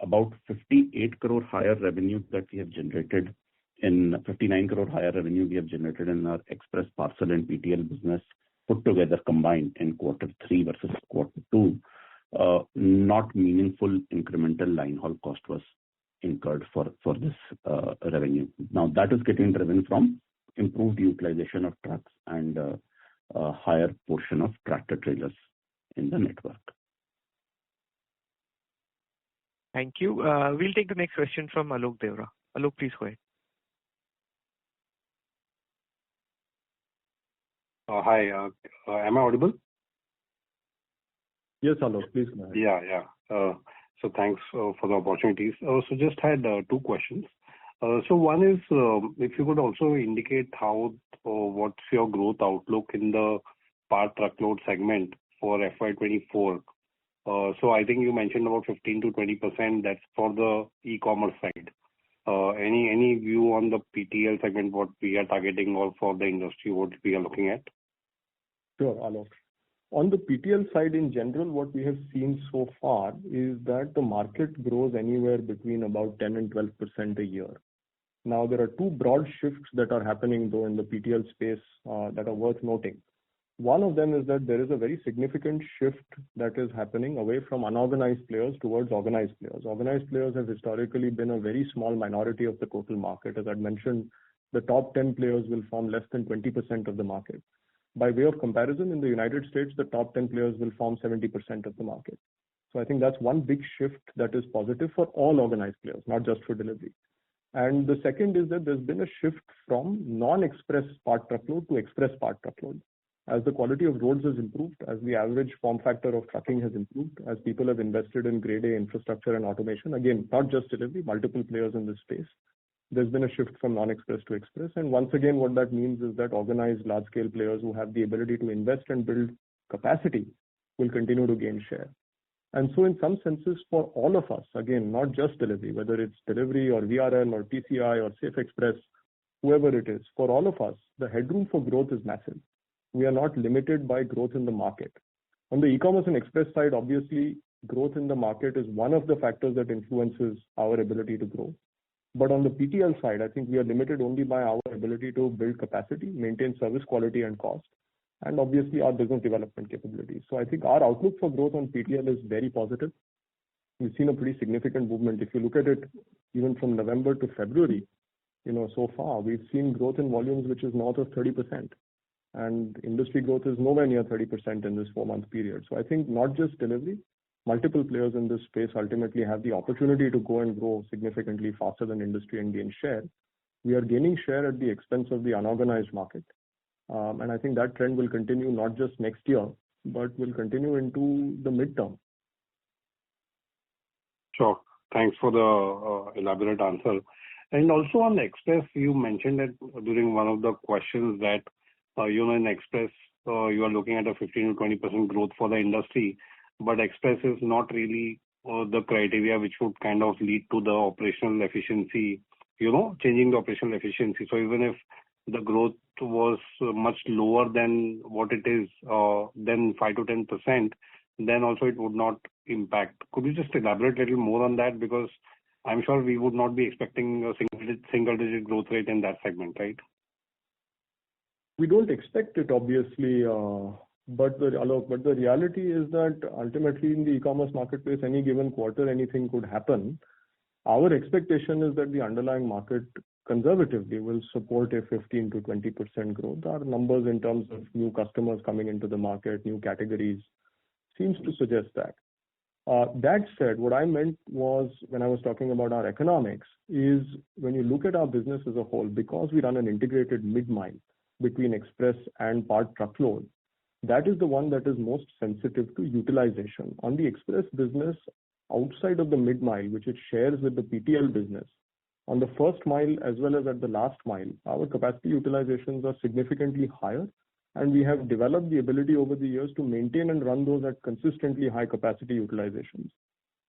about 58 crore higher revenue that we have generated in 59 crore higher revenue we have generated in our express parcel and PTL business put together combined in quarter 3 versus quarter 2. Not meaningful incremental line haul cost was incurred for this revenue. Now that is getting driven from improved utilization of trucks and a higher portion of tractor trailers in the network. Thank you. We'll take the next question from Alok Devra. Alok, please go ahead. Hi, am I audible? Yes, Alok, please go ahead. Yeah. So thanks for the opportunities. So just had 2 questions. So one is, if you could also indicate what's your growth outlook in the part truckload segment for FY24. So I think you mentioned about 15 to 20%. That's for the e-commerce side. Any view on the PTL segment, what we are targeting, or for the industry, what we are looking at? Sure, Alok. On the PTL side in general, what we have seen so far is that the market grows anywhere between about 10 and 12% a year. Now, there are 2 broad shifts that are happening though in the PTL space that are worth noting. One of them is that there is a very significant shift that is happening away from unorganized players towards organized players. Organized players have historically been a very small minority of the total market. As I mentioned, the top 10 players will form less than 20% of the market. By way of comparison, in the United States, the top 10 players will form 70% of the market. So I think that's one big shift that is positive for all organized players, not just for delivery. And the second is that there's been a shift from non-express part truckload to express part truckload. As the quality of roads has improved, as the average form factor of trucking has improved, as people have invested in grade A infrastructure and automation, again, not just delivery, multiple players in this space, there's been a shift from non-express to express. And once again, what that means is that organized large-scale players who have the ability to invest and build capacity will continue to gain share. And so in some senses, for all of us, again, not just delivery, whether it's delivery or VRL or TCI or Safe Express, whoever it is, for all of us, the headroom for growth is massive. We are not limited by growth in the market. On the e-commerce and express side, obviously, growth in the market is one of the factors that influences our ability to grow. But on the PTL side, I think we are limited only by our ability to build capacity, maintain service quality and cost, and obviously our business development capabilities. So I think our outlook for growth on PTL is very positive. We've seen a pretty significant movement. If you look at it, even from November to February, so far, we've seen growth in volumes which is north of 30%. And industry growth is nowhere near 30% in this 4-month period. So I think not just delivery, multiple players in this space ultimately have the opportunity to go and grow significantly faster than industry and gain share. We are gaining share at the expense of the unorganized market. And I think that trend will continue not just next year, but will continue into the midterm. Sure. Thanks for the elaborate answer. And also on Express, you mentioned that during one of the questions that, in Express, you are looking at a 15 to 20% growth for the industry, but Express is not really the criteria which would kind of lead to the operational efficiency, changing the operational efficiency. So even if the growth was much lower than what it is, then 5 to 10%, then also it would not impact. Could you just elaborate a little more on that? Because I'm sure we would not be expecting a single-digit growth rate in that segment, right? We don't expect it, obviously, but the reality is that ultimately in the e-commerce marketplace, any given quarter, anything could happen. Our expectation is that the underlying market conservatively will support a 15 to 20% growth. Our numbers in terms of new customers coming into the market, new categories, seems to suggest that. That said, what I meant was, when I was talking about our economics, is when you look at our business as a whole, because we run an integrated mid-mile between express and part truckload, that is the one that is most sensitive to utilization. On the express business, outside of the mid-mile, which it shares with the PTL business, on the first mile as well as at the last mile, our capacity utilizations are significantly higher, and we have developed the ability over the years to maintain and run those at consistently high capacity utilizations.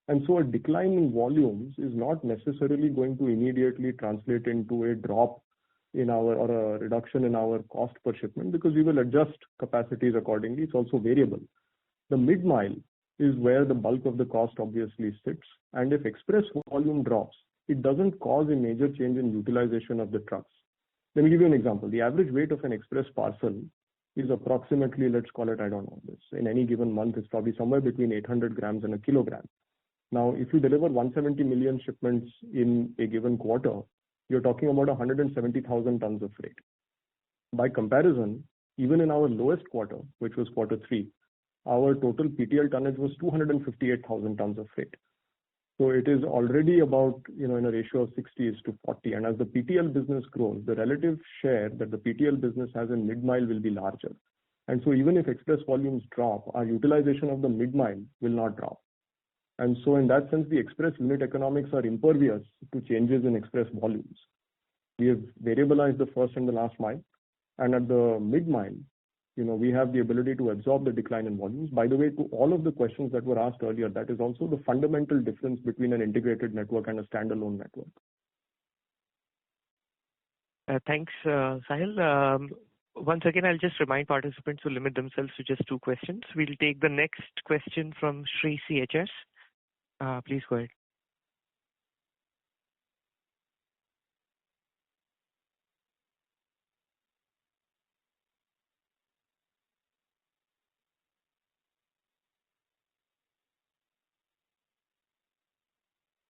And so a decline in volumes is not necessarily going to immediately translate into a drop in our, or a reduction in our cost per shipment, because we will adjust capacities accordingly. It's also variable. The mid-mile is where the bulk of the cost obviously sits. And if express volume drops, it doesn't cause a major change in utilization of the trucks. Let me give you an example. The average weight of an express parcel is approximately, let's call it, I don't know this, in any given month, it's probably somewhere between 800 grams and a kilogram. Now, if you deliver 170 million shipments in a given quarter, you're talking about 170,000 tons of freight. By comparison, even in our lowest quarter, which was quarter 3, our total PTL tonnage was 258,000 tons of freight. So it is already about, in a ratio of 60:40. And as the PTL business grows, the relative share that the PTL business has in mid-mile will be larger. And so even if express volumes drop, our utilization of the mid-mile will not drop. And so in that sense, the express unit economics are impervious to changes in express volumes. We have variabilized the first and the last mile. And at the mid-mile, we have the ability to absorb the decline in volumes. By the way, to all of the questions that were asked earlier, that is also the fundamental difference between an integrated network and a standalone network. Thanks, Sahil. Once again, I'll just remind participants to limit themselves to just 2 questions. We'll take the next question from Sri CHS. Please go ahead.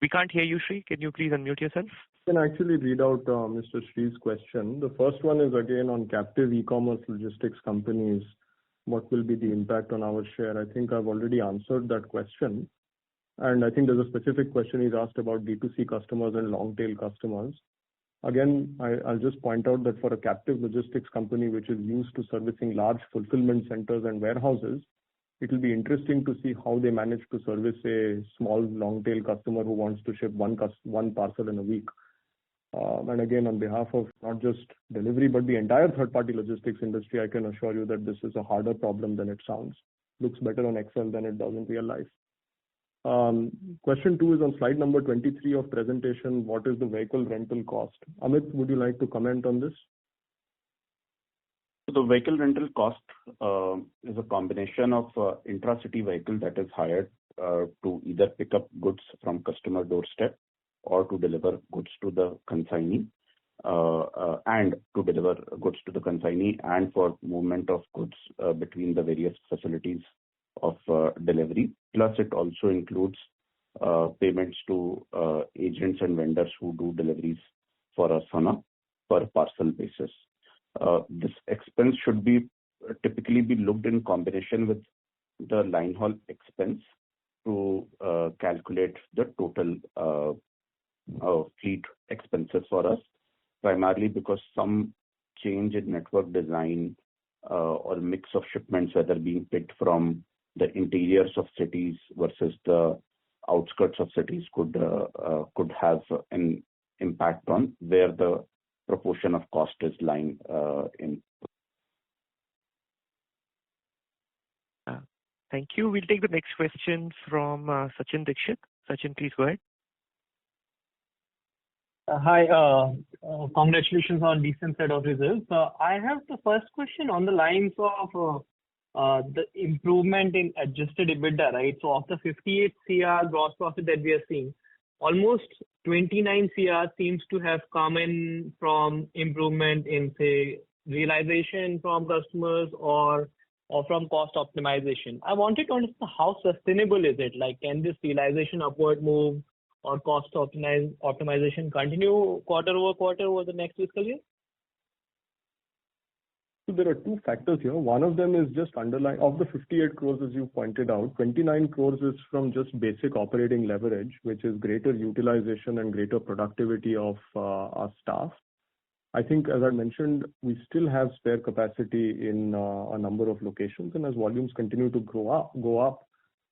We can't hear you, Sri. Can you please unmute yourself? I can actually read out Mr. Sri's question. The first one is again on captive e-commerce logistics companies. What will be the impact on our share? I think I've already answered that question. And I think there's a specific question he's asked about D2C customers and long tail customers. Again, I'll just point out that for a captive logistics company which is used to servicing large fulfillment centers and warehouses, it will be interesting to see how they manage to service a small long tail customer who wants to ship one parcel in a week. And again, on behalf of not just Delhivery, but the entire third-party logistics industry, I can assure you that this is a harder problem than it sounds. Looks better on Excel than it does in real life. Question 2 is on slide number 23 of presentation. What is the vehicle rental cost? Amit, would you like to comment on this? The vehicle rental cost is a combination of intra-city vehicle that is hired to either pick up goods from customer doorstep or to deliver goods to the consignee, and to deliver goods to the consignee and for movement of goods between the various facilities of delivery. Plus, it also includes payments to agents and vendors who do deliveries for us on a per parcel basis. This expense should be typically be looked in combination with the line haul expense to calculate the total fleet expenses for us, primarily because some change in network design or mix of shipments, whether being picked from the interiors of cities versus the outskirts of cities, could have an impact on where the proportion of cost is lying in. Thank you. We'll take the next question from Sachin Dixit. Sachin, please go ahead. Hi, congratulations on decent set of results. I have the first question on the lines of the improvement in adjusted EBITDA, right? So of the 58 CR gross profit that we are seeing, almost 29 CR seems to have come in from improvement in, say, realization from customers or from cost optimization. I wanted to understand how sustainable is it? Like, can this realization upward move or cost optimization continue quarter over quarter over the next fiscal year? So there are 2 factors here. One of them is just underlying. Of the 58 crores, as you pointed out, 29 crores is from just basic operating leverage, which is greater utilization and greater productivity of our staff. I think, as I mentioned, we still have spare capacity in a number of locations, and as volumes continue to go up,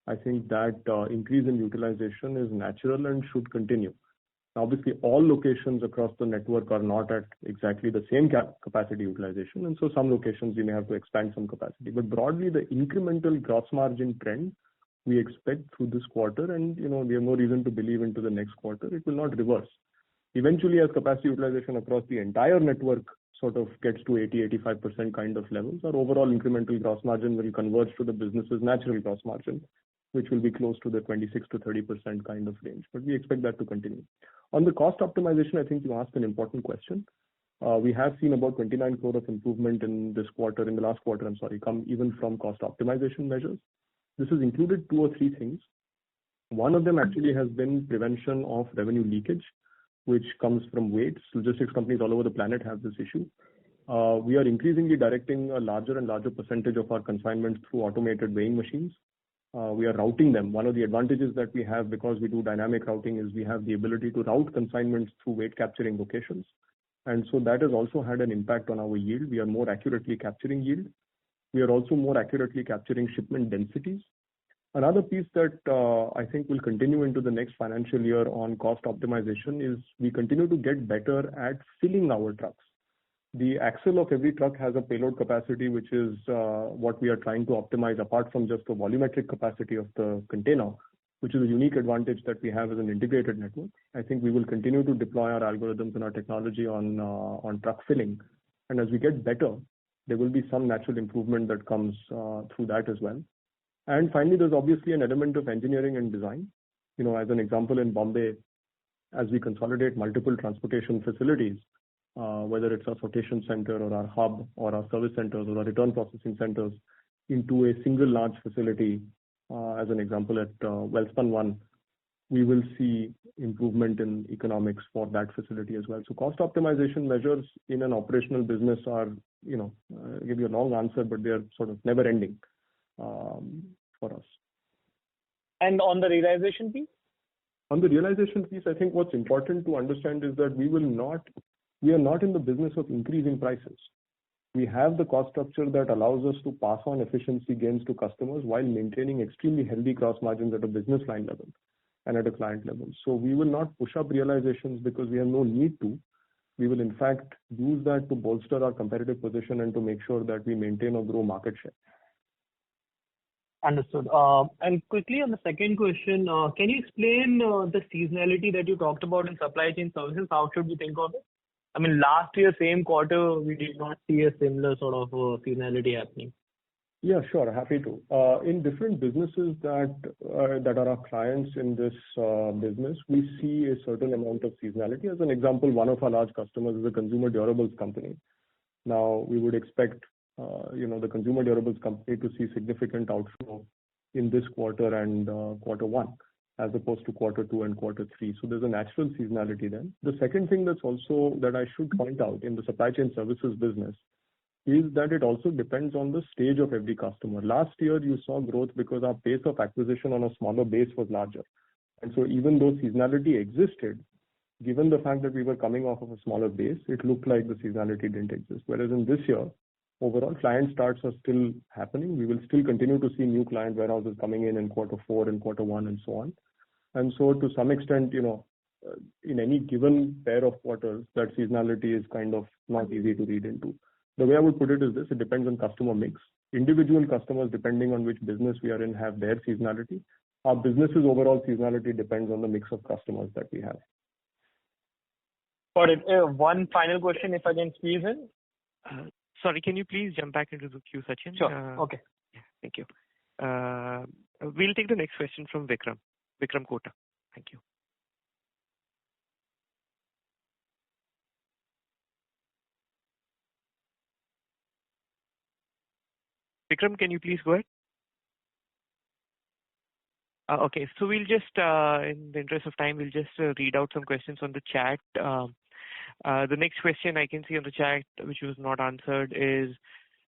I think that increase in utilization is natural and should continue. Obviously, all locations across the network are not at exactly the same capacity utilization, and so some locations you may have to expand some capacity. But broadly, the incremental gross margin trend we expect through this quarter, and we have no reason to believe into the next quarter, it will not reverse. Eventually, as capacity utilization across the entire network sort of gets to 80-85% kind of levels, our overall incremental gross margin will converge to the business's natural gross margin. which will be close to the 26 to 30% kind of range. But we expect that to continue. On the cost optimization, I think you asked an important question. We have seen about 29 crore of improvement in this quarter, in the last quarter, come even from cost optimization measures. This has included 2 or 3 things. One of them actually has been prevention of revenue leakage, which comes from weights. Logistics companies all over the planet have this issue. We are increasingly directing a larger and larger percentage of our consignments through automated weighing machines. We are routing them. One of the advantages that we have because we do dynamic routing is we have the ability to route consignments through weight capturing locations. And so that has also had an impact on our yield. We are more accurately capturing yield. We are also more accurately capturing shipment densities. Another piece that I think will continue into the next financial year on cost optimization is we continue to get better at filling our trucks. The axle of every truck has a payload capacity, which is what we are trying to optimize apart from just the volumetric capacity of the container, which is a unique advantage that we have as an integrated network. I think we will continue to deploy our algorithms and our technology on truck filling. And as we get better, there will be some natural improvement that comes through that as well. And finally, there's obviously an element of engineering and design. As an example, in Bombay, as we consolidate multiple transportation facilities, whether it's our sortation center or our hub or our service centers or our return processing centers into a single large facility, as an example at Wellspun 1, we will see improvement in economics for that facility as well. So cost optimization measures in an operational business are, I'll give you a long answer, but they're sort of never ending. For us. And on the realization piece? On the realization piece, I think what's important to understand is that we are not in the business of increasing prices. We have the cost structure that allows us to pass on efficiency gains to customers while maintaining extremely healthy gross margins at a business line level and at a client level. So we will not push up realizations because we have no need to. We will in fact use that to bolster our competitive position and to make sure that we maintain or grow market share. Understood. And quickly on the second question, can you explain the seasonality that you talked about in supply chain services? How should we think of it? I mean, last year, same quarter, we did not see a similar sort of seasonality happening. Yeah, sure. Happy to. In different businesses that are our clients in this business, we see a certain amount of seasonality. As an example, one of our large customers is a consumer durables company. Now, we would expect the consumer durables company to see significant outflow in this quarter and quarter 1, as opposed to quarter 2 and quarter 3. So there's a natural seasonality then. The second thing that's also that I should point out in the supply chain services business is that it also depends on the stage of every customer. Last year, you saw growth because our pace of acquisition on a smaller base was larger. And so even though seasonality existed, given the fact that we were coming off of a smaller base, it looked like the seasonality didn't exist. Whereas in this year, overall, client starts are still happening. We will still continue to see new client warehouses coming in quarter 4 and quarter 1 and so on. And so to some extent, in any given pair of quarters, that seasonality is kind of not easy to read into. The way I would put it is this: it depends on customer mix. Individual customers, depending on which business we are in, have their seasonality. Our business's overall seasonality depends on the mix of customers that we have. Got it. One final question, if I can squeeze in. Sorry, can you please jump back into the queue, Sachin? Sure. Okay. Yeah, thank you. We'll take the next question from Vikram Kota. Thank you. Vikram, can you please go ahead? Okay, so we'll just, in the interest of time, we'll just read out some questions on the chat. The next question I can see on the chat, which was not answered, is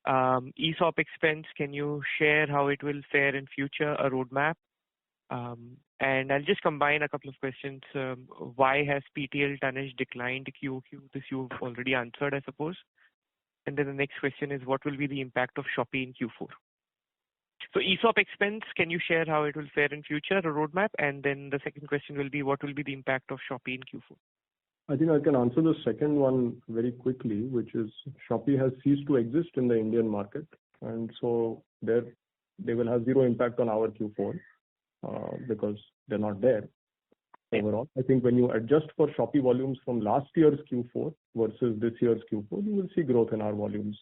ESOP expense. Can you share how it will fare in future, a roadmap? And I'll just combine a couple of questions. Why has PTL tonnage declined QOQ? This you've already answered, I suppose. And then the next question is, what will be the impact of Shopee in Q4? So ESOP expense, can you share how it will fare in future, a roadmap? And then the second question will be, what will be the impact of Shopee in Q4? I think I can answer the second one very quickly, which is Shopee has ceased to exist in the Indian market. And so they will have zero impact on our Q4 because they're not there overall. I think when you adjust for Shopee volumes from last year's Q4 versus this year's Q4, you will see growth in our volumes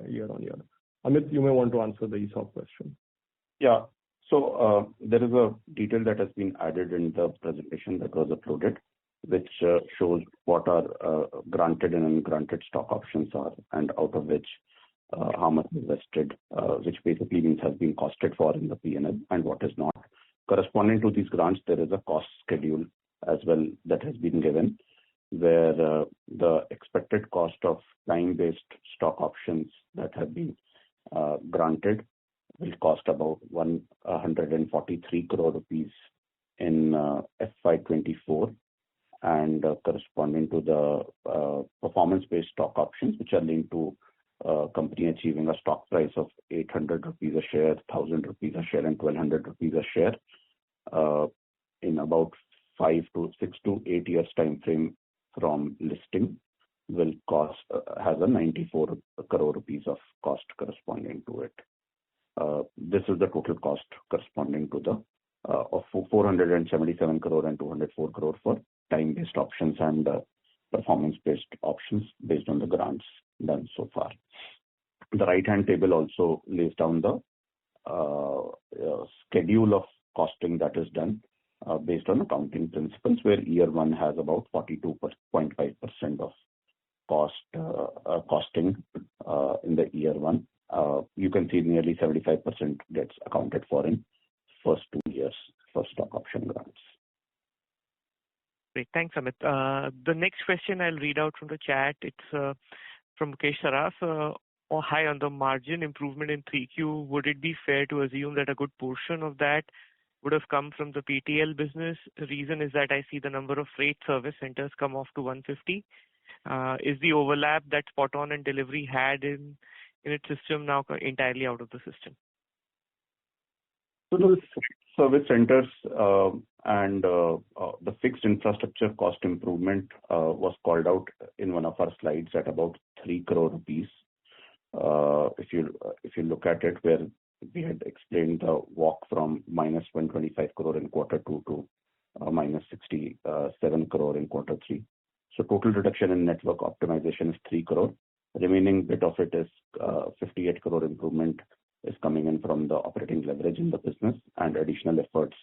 year on year. Amit, you may want to answer the ESOP question. Yeah. So there is a detail that has been added in the presentation that was uploaded, which shows what are granted and ungranted stock options are, and out of which how much is vested, which basically means has been costed for in the P&L and what is not. Corresponding to these grants, there is a cost schedule as well that has been given, where the expected cost of time-based stock options that have been granted will cost about 143 crore rupees in FY24, and corresponding to the performance-based stock options, which are linked to company achieving a stock price of 800 rupees a share, 1000 rupees a share, and 1200 rupees a share in about 6 to 8 years time frame from listing, will cost has a 94 crore rupees of cost corresponding to it. This is the total cost corresponding to the of 477 crore and 204 crore for time-based options and performance-based options based on the grants done so far. The right-hand table also lays down the schedule of costing that is done based on accounting principles, where year one has about 42.5% of costing in the year one. You can see nearly 75% gets accounted for in first 2 years for stock option grants. Great. Thanks, Amit. The next question I'll read out from the chat. It's from Mukesh Saraf. Hi, on the margin improvement in 3Q, would it be fair to assume that a good portion of that would have come from the PTL business? The reason is that I see the number of freight service centers come off to 150. Is the overlap that Spot On and Delhivery had in its system now entirely out of the system? So the service centers and the fixed infrastructure cost improvement was called out in one of our slides at about 3 crore rupees. If you look at it, where we had explained the walk from minus 125 crore in quarter 2 to minus 67 crore in quarter 3. So total reduction in network optimization is 3 crore. The remaining bit of it is 58 crore improvement is coming in from the operating leverage in the business and additional efforts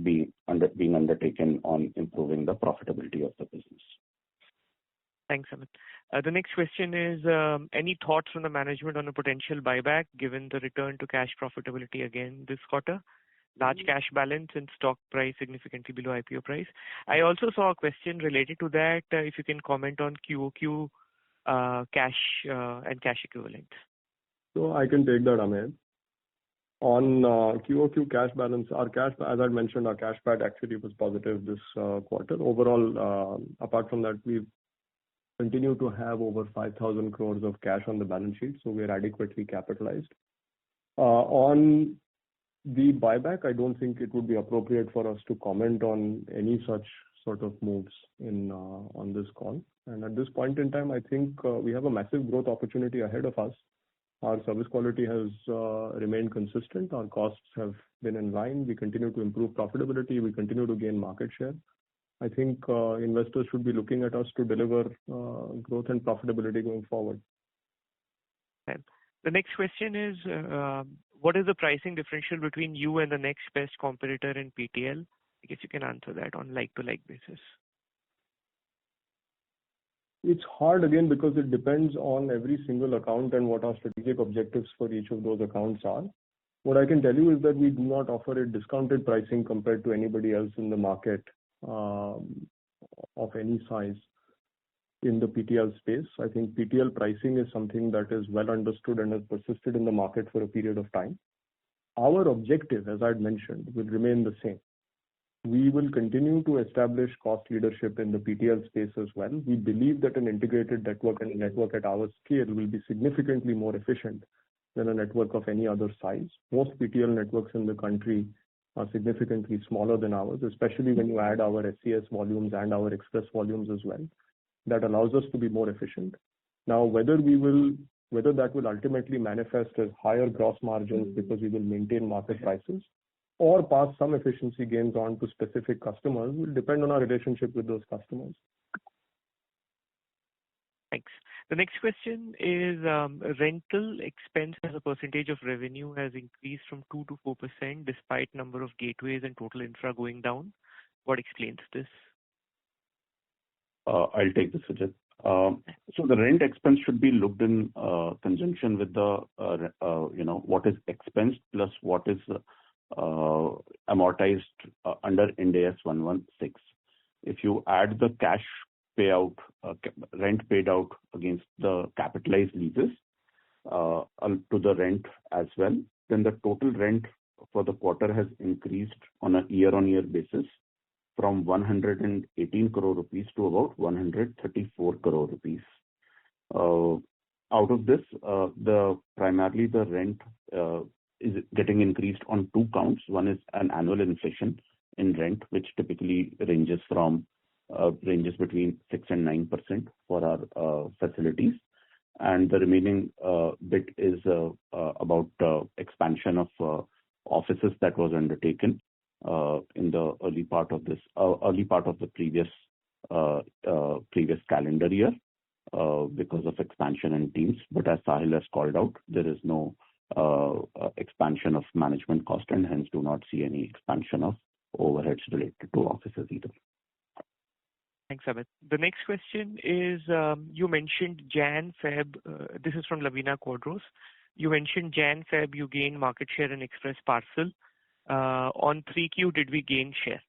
being undertaken on improving the profitability of the business. Thanks, Amit. The next question is, any thoughts from the management on a potential buyback given the return to cash profitability again this quarter? Large cash balance and stock price significantly below IPO price. I also saw a question related to that. If you can comment on QOQ cash and cash equivalents. So I can take that, Amit. On QOQ cash balance, our cash, as I mentioned, our cash pad actually was positive this quarter. Overall, apart from that, we've continued to have over 5,000 crores of cash on the balance sheet, so we're adequately capitalized. On the buyback, I don't think it would be appropriate for us to comment on any such sort of moves on this call. And at this point in time, I think we have a massive growth opportunity ahead of us. Our service quality has remained consistent. Our costs have been in line. We continue to improve profitability. We continue to gain market share. I think investors should be looking at us to deliver growth and profitability going forward. Okay. The next question is, what is the pricing differential between you and the next best competitor in PTL? I guess you can answer that on like-to-like basis. It's hard again because it depends on every single account and what our strategic objectives for each of those accounts are. What I can tell you is that we do not offer a discounted pricing compared to anybody else in the market of any size in the PTL space. I think PTL pricing is something that is well understood and has persisted in the market for a period of time. Our objective, as I'd mentioned, will remain the same. We will continue to establish cost leadership in the PTL space as well. We believe that an integrated network and a network at our scale will be significantly more efficient than a network of any other size. Most PTL networks in the country are significantly smaller than ours, especially when you add our SCS volumes and our express volumes as well. That allows us to be more efficient. Now, whether that will ultimately manifest as higher gross margins because we will maintain market prices or pass some efficiency gains on to specific customers will depend on our relationship with those customers. Thanks. The next question is rental expense as a percentage of revenue has increased from 2 to 4% despite number of gateways and total infra going down. What explains this? I'll take this, Vijay. So the rent expense should be looked in conjunction with the what is expensed plus what is amortized under Ind AS 116. If you add the cash payout, rent paid out against the capitalized leases to the rent as well, then the total rent for the quarter has increased on a year-on-year basis from 118 crore rupees to about 134 crore rupees. Out of this, primarily the rent is getting increased on two counts. One is an annual inflation in rent, which typically ranges between 6 and 9% for our facilities, and the remaining bit is about expansion of offices that was undertaken in the early part of the previous calendar year because of expansion in teams. But as Sahil has called out, there is no expansion of management cost, and hence do not see any expansion of overheads related to offices either. Thanks, Amit. The next question is, you mentioned Jan, Feb, this is from Lavina Quadros. You mentioned Jan, Feb, you gained market share in express parcel. On 3Q, did we gain share?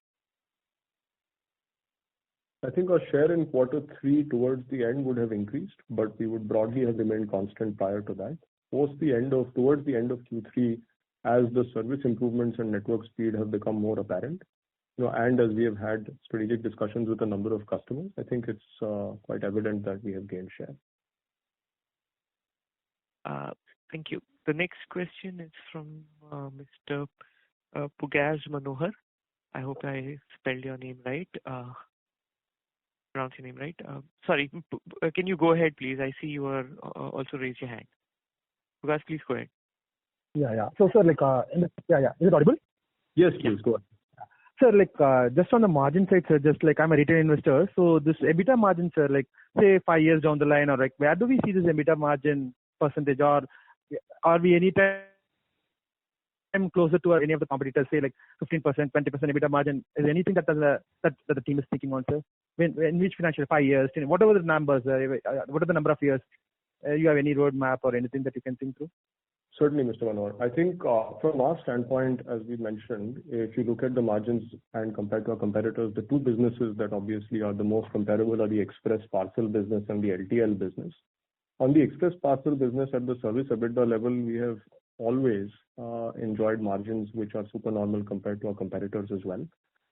I think our share in quarter 3 towards the end would have increased, but we would broadly have remained constant prior to that. Towards the end of Q3, as the service improvements and network speed have become more apparent, and as we have had strategic discussions with a number of customers, I think it's quite evident that we have gained share. Thank you. The next question is from Mr. Pugaz Manohar. I hope I spelled your name right. Pronounce your name right. Sorry, can you go ahead, please? I see you are also raised your hand. Pugaz, please go ahead. Yeah. So, sir, is it audible? Yes, please go ahead. Sir, just on the margin side, sir, just I'm a retail investor. So this EBITDA margin, sir, say 5 years down the line, or where do we see this EBITDA margin percentage, or are we any time closer to any of the competitors, say 15%, 20% EBITDA margin? Is there anything that the team is thinking on, sir? In which financial 5 years, whatever the numbers, what are the number of years? You have any roadmap or anything that you can think through? Certainly, Mr. Manohar. I think from our standpoint, as we mentioned, if you look at the margins and compared to our competitors, the two businesses that obviously are the most comparable are the express parcel business and the LTL business. On the express parcel business at the service EBITDA level, we have always enjoyed margins which are supernormal compared to our competitors as well.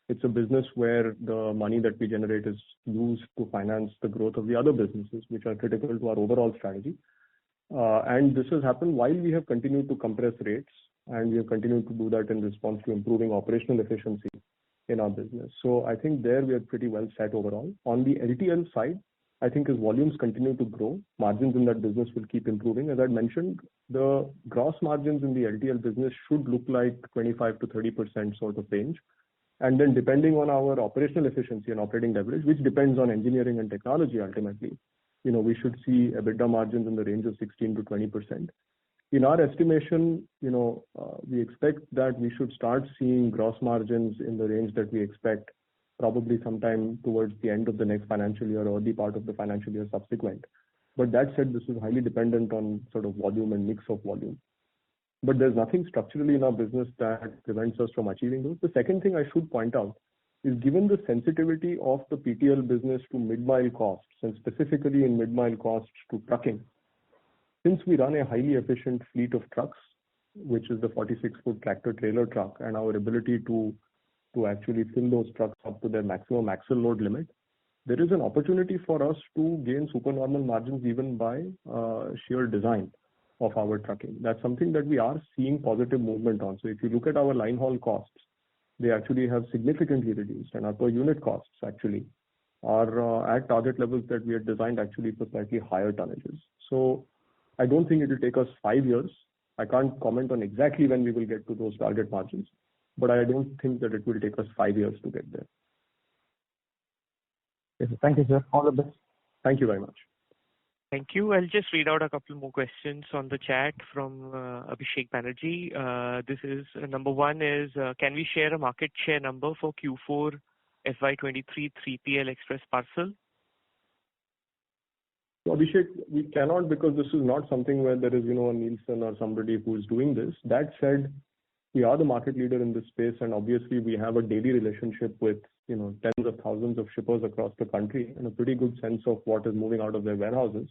It's a business where the money that we generate is used to finance the growth of the other businesses, which are critical to our overall strategy. And this has happened while we have continued to compress rates, and we have continued to do that in response to improving operational efficiency in our business. So I think there we are pretty well set overall. On the LTL side, I think as volumes continue to grow, margins in that business will keep improving. As I mentioned, the gross margins in the LTL business should look like 25 to 30% sort of range. And then depending on our operational efficiency and operating leverage, which depends on engineering and technology ultimately, we should see EBITDA margins in the range of 16 to 20%. In our estimation, we expect that we should start seeing gross margins in the range that we expect probably sometime towards the end of the next financial year or the part of the financial year subsequent. But that said, this is highly dependent on sort of volume and mix of volume. But there's nothing structurally in our business that prevents us from achieving those. The second thing I should point out is, given the sensitivity of the PTL business to mid-mile costs, and specifically in mid-mile costs to trucking, since we run a highly efficient fleet of trucks, which is the 46-foot tractor-trailer truck, and our ability to actually fill those trucks up to their maximum axle load limit, there is an opportunity for us to gain supernormal margins even by sheer design of our trucking. That's something that we are seeing positive movement on. So if you look at our line haul costs, they actually have significantly reduced, and our per unit costs actually are at target levels that we had designed actually for slightly higher tonnages. So I don't think it will take us 5 years. I can't comment on exactly when we will get to those target margins, but I don't think that it will take us 5 years to get there. Yes, thank you, sir. All the best. Thank you very much. Thank you. I'll just read out a couple more questions on the chat from Abhishek Banerjee. This is number one is, can we share a market share number for Q4 FY23 3PL Express parcel? So Abhishek, we cannot because this is not something where there is, a Nielsen or somebody who is doing this. That said, we are the market leader in this space, and obviously we have a daily relationship with, tens of thousands of shippers across the country and a pretty good sense of what is moving out of their warehouses.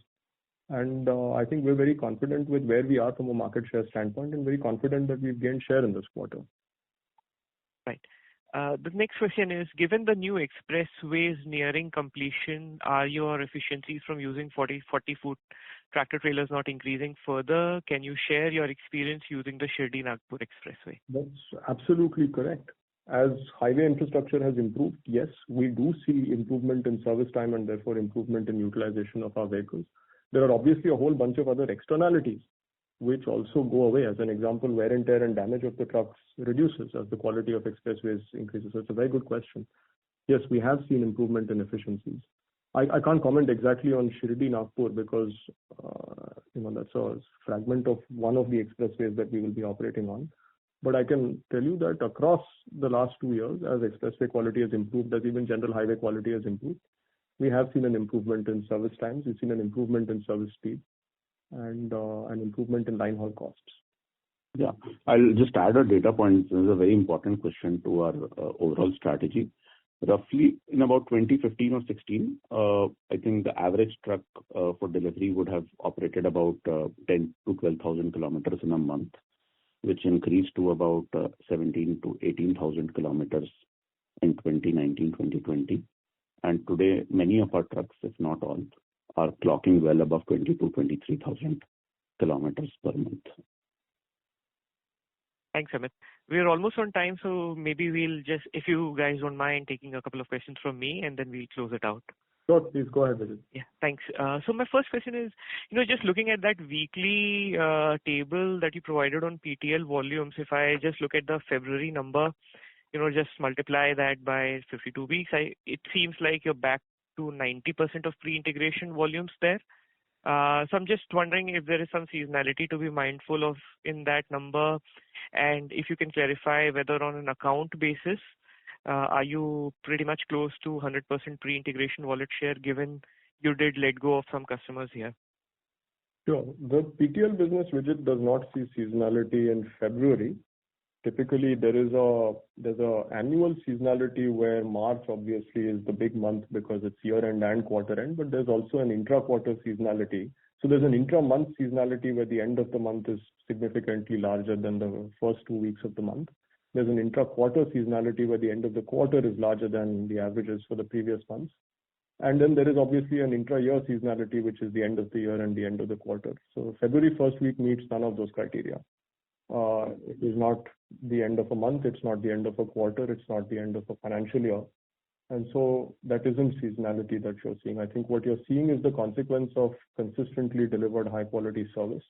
And I think we're very confident with where we are from a market share standpoint and very confident that we've gained share in this quarter. Right. The next question is, given the new expressways nearing completion, are your efficiencies from using 40-foot tractor trailers not increasing further? Can you share your experience using the Shirdi-Nagpur Expressway? That's absolutely correct. As highway infrastructure has improved, yes, we do see improvement in service time and therefore improvement in utilization of our vehicles. There are obviously a whole bunch of other externalities which also go away. As an example, wear and tear and damage of the trucks reduces as the quality of expressways increases. So it's a very good question. Yes, we have seen improvement in efficiencies. I can't comment exactly on Shirdi-Nagpur because that's a fragment of one of the expressways that we will be operating on. But I can tell you that across the last 2 years, as expressway quality has improved, as even general highway quality has improved, we have seen an improvement in service times. We've seen an improvement in service speed and an improvement in line haul costs. Yeah, I'll just add a data point. This is a very important question to our overall strategy. Roughly in about 2015 or 16, I think the average truck for delivery would have operated about 10 to 12,000 kilometers in a month, which increased to about 17 to 18,000 kilometers in 2019, 2020. And today, many of our trucks, if not all, are clocking well above 20 to 23,000 kilometers per month. Thanks, Amit. We're almost on time, so maybe we'll just, if you guys don't mind, taking a couple of questions from me, and then we'll close it out. Sure, please go ahead, Vijay. Yeah, thanks. So my first question is, just looking at that weekly table that you provided on PTL volumes, if I just look at the February number, just multiply that by 52 weeks, it seems like you're back to 90% of pre-integration volumes there. So I'm just wondering if there is some seasonality to be mindful of in that number, and if you can clarify whether on an account basis, are you pretty much close to 100% pre-integration wallet share given you did let go of some customers here? Sure. The PTL business, Vijay, does not see seasonality in February. Typically, there's a annual seasonality where March obviously is the big month because it's year-end and quarter-end, but there's also an intra-quarter seasonality. So there's an intra-month seasonality where the end of the month is significantly larger than the first 2 weeks of the month. There's an intra-quarter seasonality where the end of the quarter is larger than the averages for the previous months. And then there is obviously an intra-year seasonality, which is the end of the year and the end of the quarter. So February first week meets none of those criteria. It is not the end of a month, it's not the end of a quarter, it's not the end of a financial year. And so that isn't seasonality that you're seeing. I think what you're seeing is the consequence of consistently delivered high quality service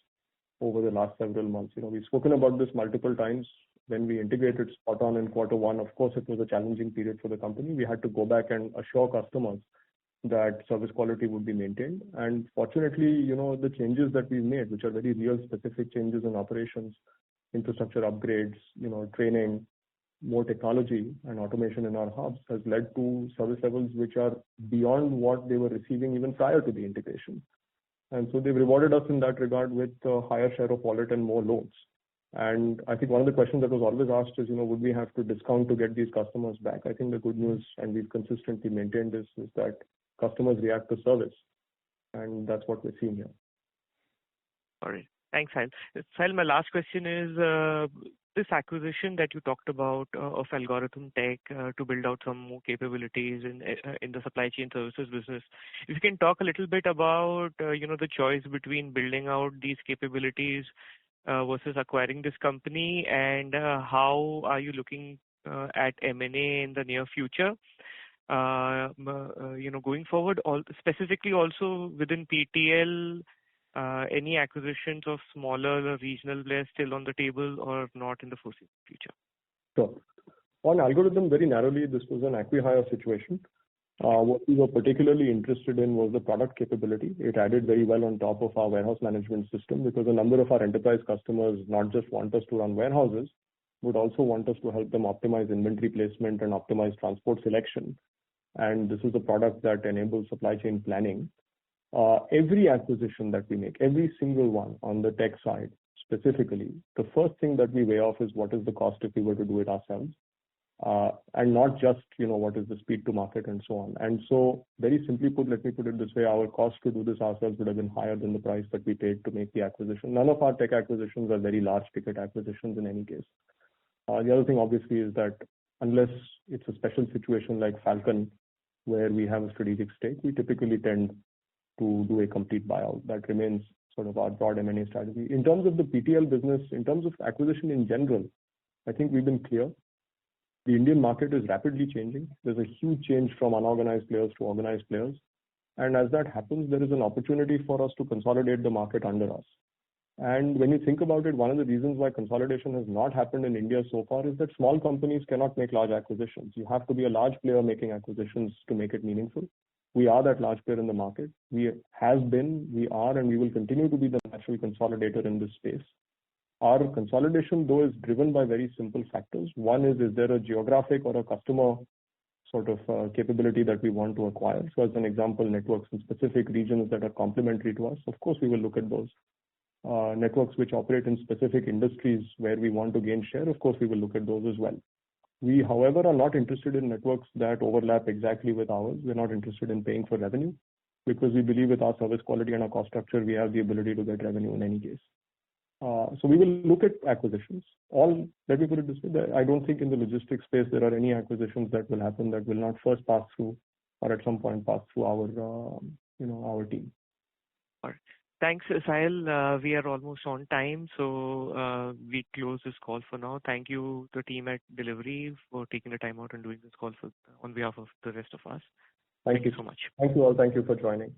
over the last several months. We've spoken about this multiple times. When we integrated Spot On in Q1, of course, it was a challenging period for the company. We had to go back and assure customers that service quality would be maintained. And fortunately, the changes that we've made, which are very real specific changes in operations, infrastructure upgrades, training, more technology and automation in our hubs has led to service levels which are beyond what they were receiving even prior to the integration. And so they've rewarded us in that regard with a higher share of wallet and more loads. And I think one of the questions that was always asked is, would we have to discount to get these customers back? I think the good news, and we've consistently maintained this, is that customers react to service. And that's what we're seeing here. All right. Thanks, Sahil. Sahil, my last question is this acquisition that you talked about of Algorithm Tech to build out some more capabilities in the supply chain services business. If you can talk a little bit about the choice between building out these capabilities versus acquiring this company, and how are you looking at M&A in the near future? Going forward, specifically also within PTL. Any acquisitions of smaller regional players still on the table or not in the foreseeable future? Sure. On Algorithm, very narrowly, this was an acqui-hire situation. What we were particularly interested in was the product capability. It added very well on top of our warehouse management system because a number of our enterprise customers not just want us to run warehouses, would also want us to help them optimize inventory placement and optimize transport selection. And this is a product that enables supply chain planning. Every acquisition that we make, every single one on the tech side specifically, the first thing that we weigh off is what is the cost if we were to do it ourselves. And not just, what is the speed to market and so on. And so very simply put, let me put it this way, our cost to do this ourselves would have been higher than the price that we paid to make the acquisition. None of our tech acquisitions are very large ticket acquisitions in any case. The other thing obviously is that unless it's a special situation like Falcon, where we have a strategic stake, we typically tend to do a complete buyout. That remains sort of our broad M&A strategy. In terms of the PTL business, in terms of acquisition in general, I think we've been clear. The Indian market is rapidly changing. There's a huge change from unorganized players to organized players. And as that happens, there is an opportunity for us to consolidate the market under us. And when you think about it, one of the reasons why consolidation has not happened in India so far is that small companies cannot make large acquisitions. You have to be a large player making acquisitions to make it meaningful. We are that large player in the market. We have been, we are, and we will continue to be the natural consolidator in this space. Our consolidation, though, is driven by very simple factors. One is there a geographic or a customer sort of capability that we want to acquire? So as an example, networks in specific regions that are complementary to us, of course, we will look at those. Networks which operate in specific industries where we want to gain share, of course, we will look at those as well. We, however, are not interested in networks that overlap exactly with ours. We're not interested in paying for revenue because we believe with our service quality and our cost structure, we have the ability to get revenue in any case. So we will look at acquisitions. Let me put it this way, I don't think in the logistics space there are any acquisitions that will happen that will not first pass through or at some point pass through our team. All right. Thanks, Sahil. We are almost on time, so we close this call for now. Thank you to the team at Delhivery for taking the time out and doing this call on behalf of the rest of us. Thank you so much. Thank you all. Thank you for joining.